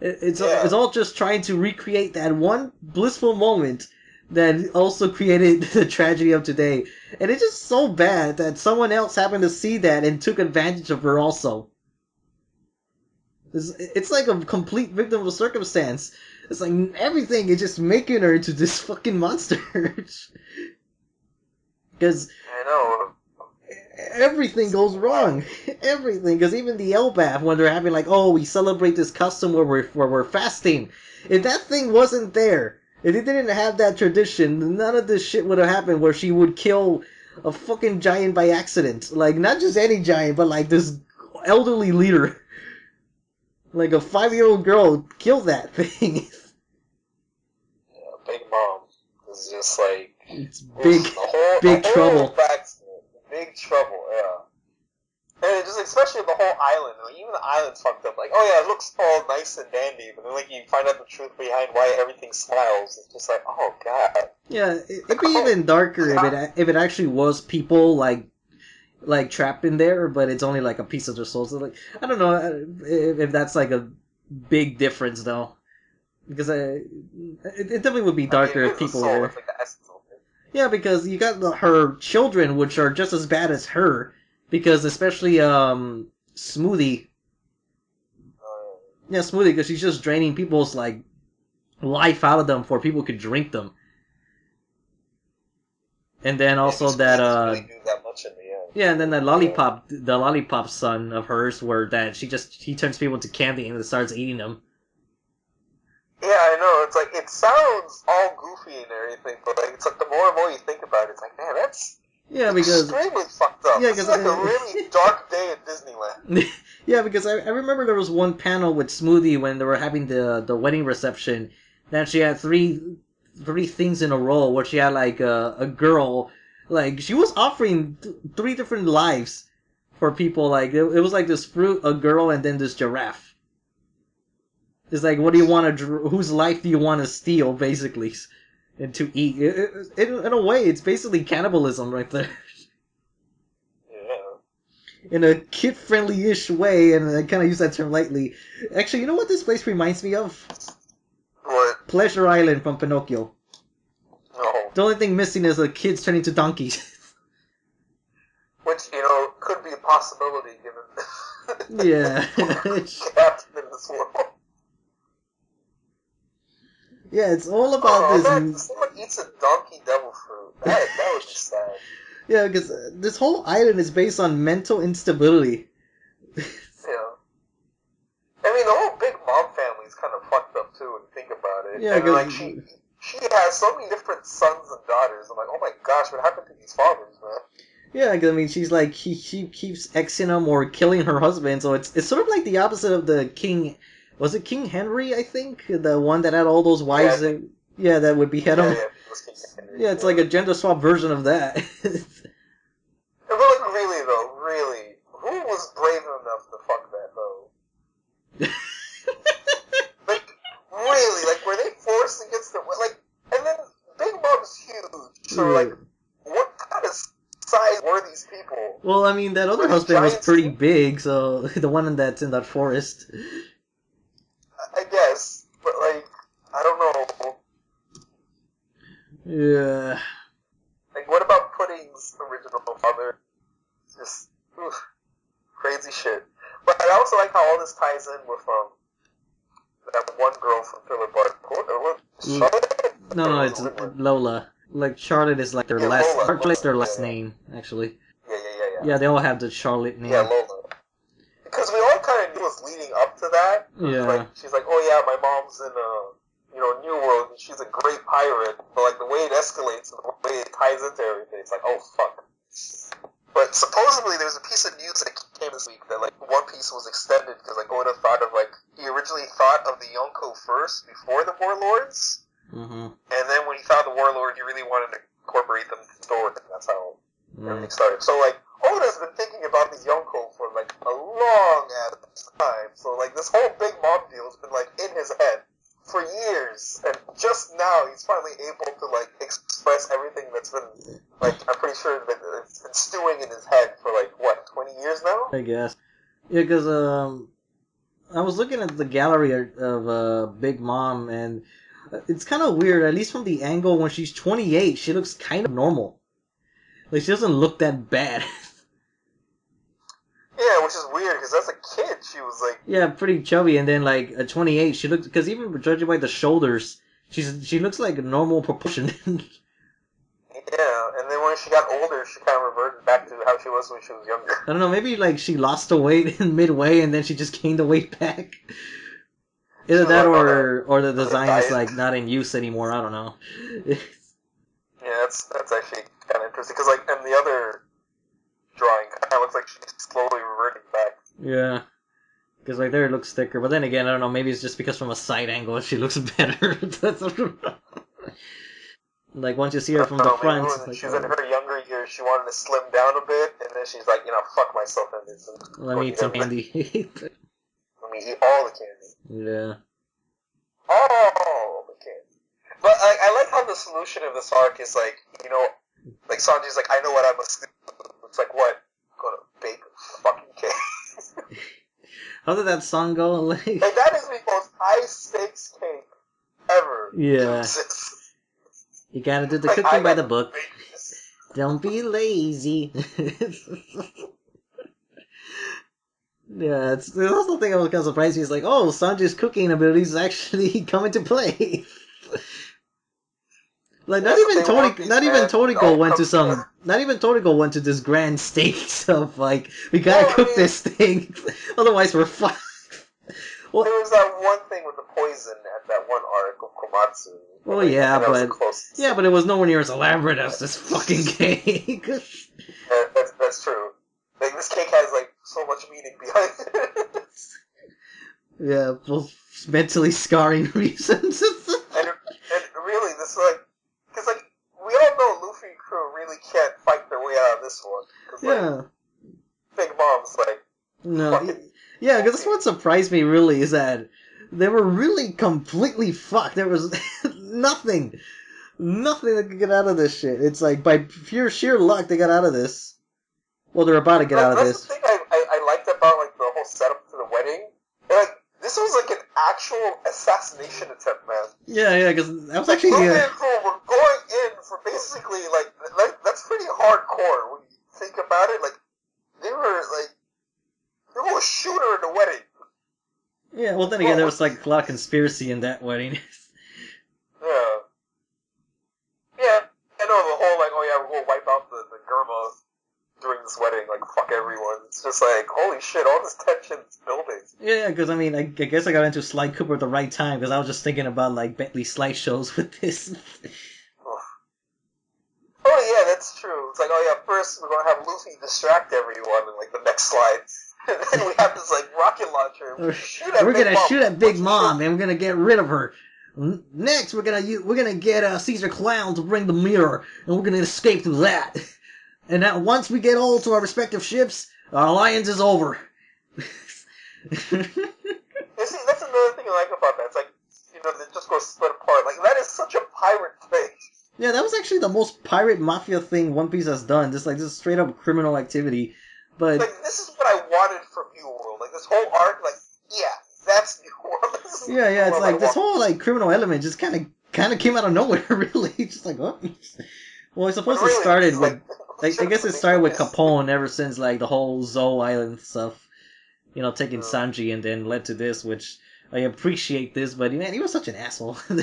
it's all just trying to recreate that one blissful moment that also created the tragedy of today. And it's just so bad that someone else happened to see that and took advantage of her also. It's like a complete victim of circumstance. It's like everything is just making her into this fucking monster. Because I know. everything goes wrong. Everything. Because even the Elbath, when they're having like, oh, we celebrate this custom where we're fasting. If that thing wasn't there, if it didn't have that tradition, none of this shit would have happened where she would kill a fucking giant by accident. Like, not just any giant, but like this elderly leader. Like a 5-year-old girl killed that thing. Yeah, Big Mom is just like... It's big trouble. Big trouble, yeah. And it just, especially the whole island, like, even the island's fucked up. Like, oh yeah, it looks all nice and dandy, but then like you find out the truth behind why everything smiles. It's just like, oh god. Yeah, it'd be even darker if it actually was people like trapped in there, but it's only like a piece of their soul. So like, I don't know if that's like a big difference though, because it definitely would be darker if people were. Like the essence of it. Yeah, because you got her children, which are just as bad as her. Because especially Smoothie. Yeah, Smoothie, because she's just draining people's like life out of them before people could drink them. And then also that really do that much in the end. yeah, and then the lollipop son of hers, where that he turns people into candy and starts eating them. Yeah, I know. It's like, it sounds all goofy and everything, but like, it's like the more and more you think about it, it's like, man, that's extremely fucked up. Yeah, it's like a really dark day at Disneyland. Yeah, because I remember there was one panel with Smoothie when they were having the wedding reception. That she had three things in a row where she had like a girl, like she was offering 3 different lives for people. Like it was like this fruit, a girl, and then this giraffe. It's like, what do you want to? Whose life do you want to steal, basically, and to eat? In a way, it's basically cannibalism right there. Yeah. In a kid-friendly-ish way, and I kind of use that term lightly. Actually, you know what this place reminds me of? What? Pleasure Island from Pinocchio. No. The only thing missing is the kids turning to donkeys. Which, could be a possibility given Yeah. trapped in this world. Yeah, it's all about this. Man, someone eats a donkey devil fruit. That would be sad. Yeah, because this whole island is based on mental instability. Yeah. I mean, the whole Big Mom family is kind of fucked up too when you think about it. Yeah, and like she has so many different sons and daughters. I'm like, oh my gosh, what happened to these fathers, man? Yeah, because I mean, she's like she keeps exing them or killing her husband, so it's sort of like the opposite of the king. Was it King Henry? I think the one that had all those wives. That would behead him. Yeah, it's like a gender swap version of that. But like, really though, who was brave enough to fuck that though? Like, really, like, were they forced against the like? And then Big Mom's huge, so like, what kind of size were these people? Well, I mean, that other husband was pretty big, so the one that's in that forest. I guess, but like, I don't know. Yeah. Like, what about Pudding's original father? Just crazy shit. But I also like how all this ties in with that one girl from Thriller Bark. Charlotte? No, it's Lola. Like Charlotte is like their last name, actually. Yeah. Yeah, they all have the Charlotte name. Yeah, Lola. Because we all kind of knew was leading up to that. Yeah. Like, she's like, oh yeah, my mom's in New World, and she's a great pirate. But like the way it escalates and the way it ties into everything, it's like, oh fuck. But supposedly there's a piece of news that came this week that like One Piece was extended because like Oda thought of like he originally thought of the Yonko first before the Warlords, and then when he thought of the Warlord, he really wanted to incorporate them into the story. And that's how everything started. So like Oda's been thinking about these Yonko for like a long ass time. So like this whole Big Mom deal has been like in his head for years, and just now he's finally able to like express everything that's been like I'm pretty sure that it's been stewing in his head for like what 20 years now. I guess. Yeah, because I was looking at the gallery of Big Mom, and it's kind of weird. At least from the angle when she's 28, she looks kind of normal. Like she doesn't look that bad. Yeah, which is weird because as a kid she was like Yeah, pretty chubby, and then like at 28, she looks because even judging by the shoulders, she looks like a normal proportion. yeah, and then when she got older, she kind of reverted back to how she was when she was younger. I don't know, maybe like she lost the weight in midway, and then she just gained the weight back. Either that or the design is like not in use anymore. I don't know. Yeah, that's actually kind of interesting because like in the other drawing, kind of looks like she's slowly reverting back. Yeah, because like there it looks thicker, but then again, I don't know. Maybe it's just because from a side angle she looks better. Like once you see her from the front, maybe when like, she was in her younger years, she wanted to slim down a bit, and then she's like, fuck myself in this. let me eat some candy. Let me eat all the candy. Yeah. All the candy. But I like how the solution of this arc is like, like Sanji's like, I know what I must do. It's like, what? Go to bake fucking cake. How did that song go? Like that is the most high stakes cake ever. Yeah. You gotta do the like, cooking by the book. Don't be lazy. Yeah, it's the also thing I was kind of surprised. He's like, "Oh, Sanji's cooking abilities actually come into play." Like not even Toriko went to this grand stakes of like we gotta cook this thing, otherwise we're fucked. Well, there was that one thing with the poison at that one arc of Komatsu. Well, yeah, but it was nowhere near as elaborate as this fucking cake. That's true. Like this cake has like so much meaning behind it. Yeah, well, mentally scarring reasons. and really, this like, because like we all know Luffy and crew really can't fight their way out of this one. Yeah. Big Mom's like. No. Yeah, because that's what surprised me really is that they were really completely fucked. There was nothing that could get out of this shit. It's like by pure sheer luck they got out of this. Well, they're about to get out of this. That's the thing I liked about like the whole setup to the wedding. Like this was like an actual assassination attempt, man. Yeah, because that was actually. Lupin and crew were going in for basically like that's pretty hardcore when you think about it. Like they were a shooter in the wedding. Yeah, well then again, there was like a lot of conspiracy in that wedding. Yeah. Yeah, I know the whole like, oh yeah, we're gonna wipe out the Germa during this wedding, like fuck everyone. It's just like, holy shit, all this tension's building. Yeah, because I mean, I guess I got into Sly Cooper at the right time because I was just thinking about like Bentley slideshows with this. Oh yeah, that's true. It's like, oh yeah, first we're gonna have Luffy distract everyone in like the next slide. And then we have this like rocket launcher. We're gonna shoot at Big Mom, and we're gonna get rid of her. Next, we're gonna get Caesar Clown to bring the mirror, and we're gonna escape through that. And now, once we get all to our respective ships, our alliance is over. See, that's another thing I like about that. It's like, they're just gonna split apart. Like that is such a pirate thing. Yeah, that was actually the most pirate mafia thing One Piece has done. Just like this straight up criminal activity. But like this is what I wanted from New World. Like this whole arc, like that's New World. Yeah, it's like this whole like criminal element just kind of came out of nowhere. Really, just like what? Well, I suppose it started with. I guess it started with Capone ever since like the whole Zou Island stuff. Taking Sanji and then led to this, which I appreciate this, but man, he was such an asshole. Who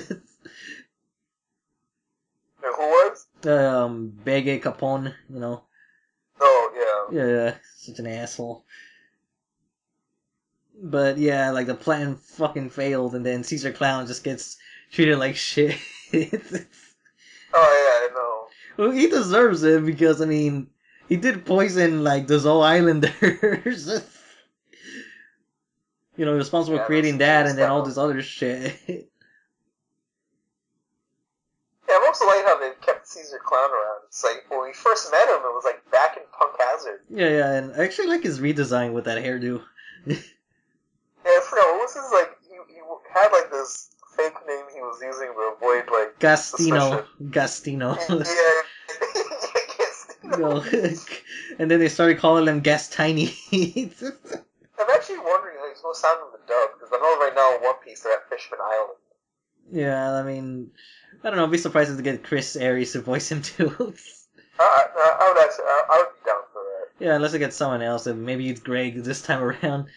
was? Bege Capone, Oh, yeah. Yeah, such an asshole. But yeah, like the plan fucking failed, and then Caesar Clown just gets treated like shit. Oh yeah, I know. Well, he deserves it because I mean, he did poison like the Zou Islanders. Responsible for creating that, and then all this other shit. Yeah, I'm also like how they kept Caesar Clown around. It's like, when we first met him, it was like back in Punk Hazard. Yeah, and I actually like his redesign with that hairdo. Yeah, I forgot, what was his, like, he had like this fake name he was using to avoid, like, Gastino. suspicion. Gastino. Yeah, Yo. And then they started calling them Gas Tiny. I'm actually wondering how it's going to sound in the dub, because I know right now in One Piece they're at Fishman Island. Yeah, I mean, I don't know. I'd be surprised to get Chris Aries to voice him too. I would be down for that. Yeah, unless I get someone else, and maybe it's Greg this time around.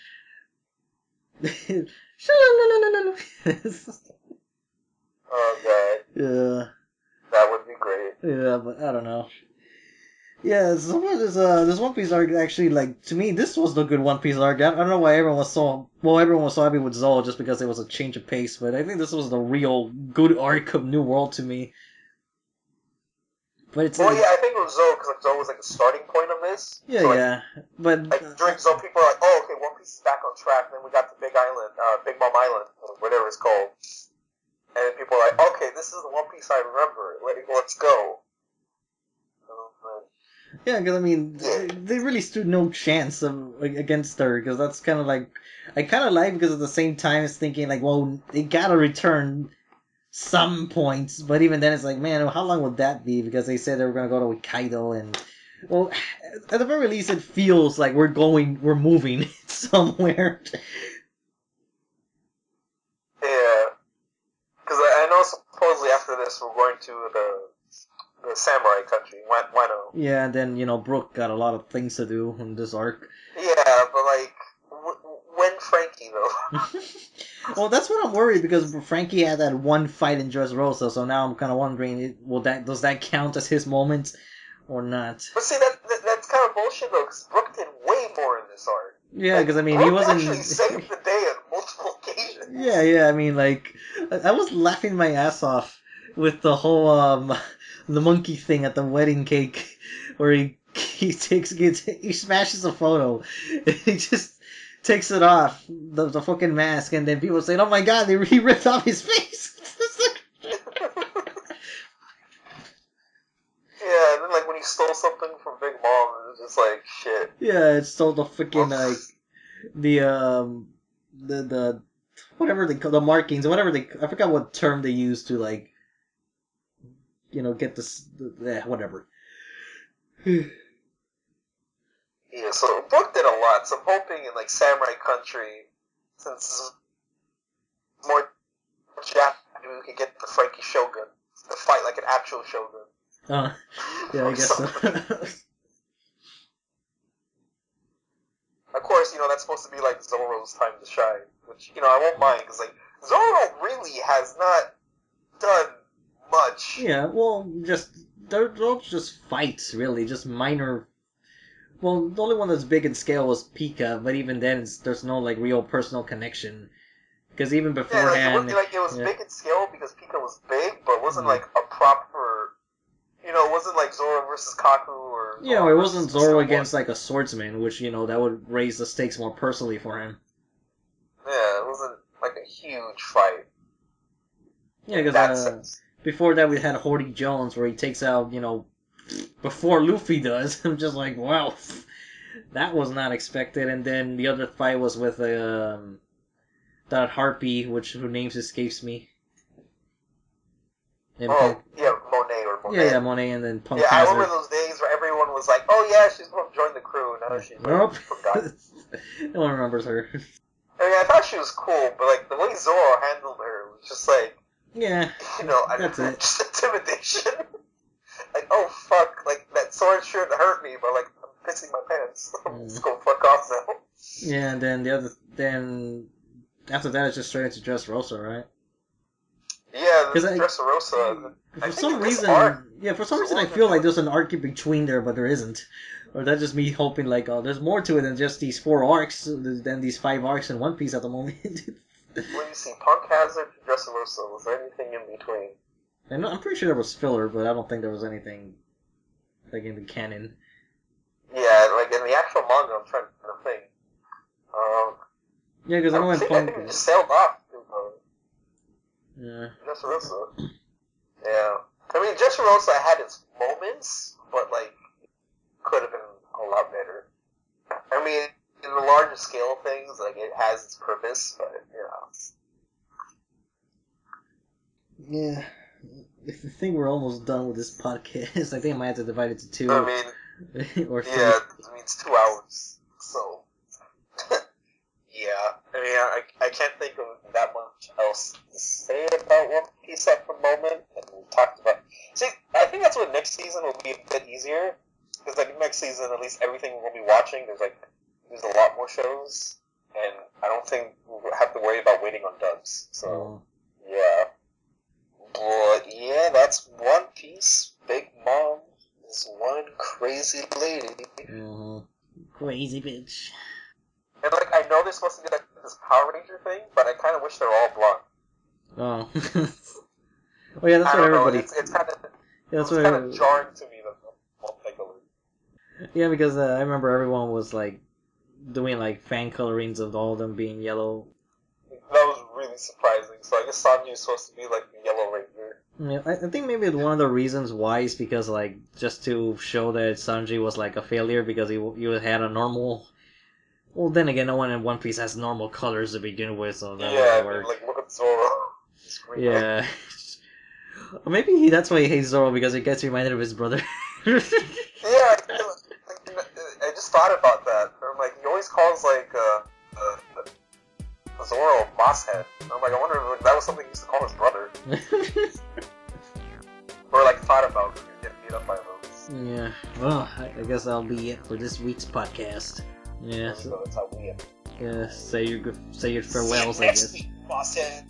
Oh god. Yeah. That would be great. Yeah, but I don't know. Yeah, somewhere this One Piece arc actually, like, to me, this was the good One Piece arc. I don't know why everyone was so happy with Zoro just because it was a change of pace, but I think this was the real good arc of New World to me. But it's yeah, I think it was Zoe, because Zoe was like the starting point of this. Yeah, so, like, yeah. But like during Zoe, people are like, "Oh, okay, One Piece is back on track." And then we got the Big Island, Big Mom Island, or whatever it's called. And then people are like, "Okay, this is the One Piece I remember. Let's go." Yeah, because I mean, they really stood no chance against her. Because that's kind of like, I kind of like, because at the same time it's thinking like, well, they gotta return some points, but even then it's like, man, how long would that be? Because they said they were gonna go to Kaido, and well, at the very least, it feels like we're moving somewhere. Yeah, because I know supposedly after this we're going to the samurai country, Wano. Yeah, and then Brooke got a lot of things to do in this arc. Yeah, but like, when Frankie though? Well, that's what I'm worried, because Frankie had that one fight in Dressrosa, so now I'm kind of wondering, does that count as his moment or not? But see, that's kind of bullshit though, because Brooke did way more in this arc. Yeah, because I mean, Brooke he wasn't actually saved the day on multiple occasions. Yeah, I mean, like, I was laughing my ass off with the whole the monkey thing at the wedding cake, where he smashes a photo, and he just takes it off, the fucking mask, and then people say, "Oh my god, he ripped off his face." Yeah, and then like when he stole something from Big Mom, it was just like shit. Yeah, it stole the freaking like the whatever they call the markings, whatever I forgot what term they used to like get this whatever. Yeah, so Brooke did a lot. So I'm hoping in like Samurai Country, since it's more Japanese, we could get the Frankie Shogun to fight like an actual Shogun. Yeah, I guess so. Of course, that's supposed to be like Zoro's time to shine, which I won't mind, because like Zoro really has not done much. Yeah, well, they're just fights, really, just minor. Well, the only one that's big in scale was Pika, but even then, there's no like real personal connection. Because even beforehand, it was big in scale because Pika was big, but it wasn't like a proper. It wasn't like Zoro versus Kaku or. Yeah, it wasn't Zoro against like a swordsman, which that would raise the stakes more personally for him. Yeah, it wasn't like a huge fight. Yeah, because before that we had Horty Jones, where he takes out before Luffy does. I'm just like, wow, that was not expected. And then the other fight was with that harpy, whose name escapes me. And Monet. Yeah, Monet, and then Punk. Yeah, I remember those days where everyone was like, "Oh yeah, she's going to join the crew." Now she's nope. No one remembers her. I mean, I thought she was cool, but like the way Zoro handled her was just like, yeah, that's it. Just intimidation. Like, oh fuck, like that sword shouldn't hurt me, but like I'm pissing my pants. Let's go fuck off now. Yeah, and then after that it's just straight into Dressrosa, right? Yeah, Dressrosa. For some reason I feel like there's an arc in between there, but there isn't. Or that's just me hoping like, oh, there's more to it than just these 4 arcs, than these 5 arcs in One Piece at the moment. When you see Punk Hazard to Dressrosa, was there anything in between? I'm pretty sure there was filler, but I don't think there was anything like in the canon. Yeah, like in the actual manga, I'm trying to think. Yeah, because I know in Punk. I think it just sailed off. Yeah. Dressrosa. Yeah. I mean, Dressrosa had its moments, but like could have been a lot better. I mean, in the larger scale of things, like it has its purpose, but Yeah. I think we're almost done with this podcast. I think I might have to divide it to two I mean, or three. yeah, I mean, it's 2 hours, so yeah. I mean, I can't think of that much else to say about One Piece at the moment. And we talked about. See, I think that's what next season will be a bit easier, because like next season, at least everything we'll be watching, there's a lot more shows, and I don't think we'll have to worry about waiting on dubs. So yeah. But yeah, that's One Piece. Big Mom is one crazy lady. Crazy bitch. And like, I know they're supposed to be like this Power Ranger thing, but I kind of wish they're all blonde. Oh. Oh yeah, that's I what don't know. everybody. It's kind of Yeah, that's it's what. kind of jarring to me that they're multicolored. Yeah, because I remember everyone was like doing like fan colorings of all of them being yellow. That was really surprising. So I guess Sanji is supposed to be like the Yellow Ranger. Yeah, I think maybe one of the reasons why is because like just to show that Sanji was like a failure because he had a normal. Well, then again, no one in One Piece has normal colors to begin with, so that Yeah, wouldn't I mean, work. like look at Zoro. Yeah. Or maybe that's why he hates Zoro because he gets reminded of his brother. Yeah, I just thought about that. I'm like, he always calls like Zoro boss head. I'm like, I wonder if that was something he used to call his brother. Or like thought about when he was getting beat up by those. Yeah. Well, I guess that'll be it for this week's podcast. Yeah. So that's how we end. Yeah. Say your farewells, I guess. Boss head.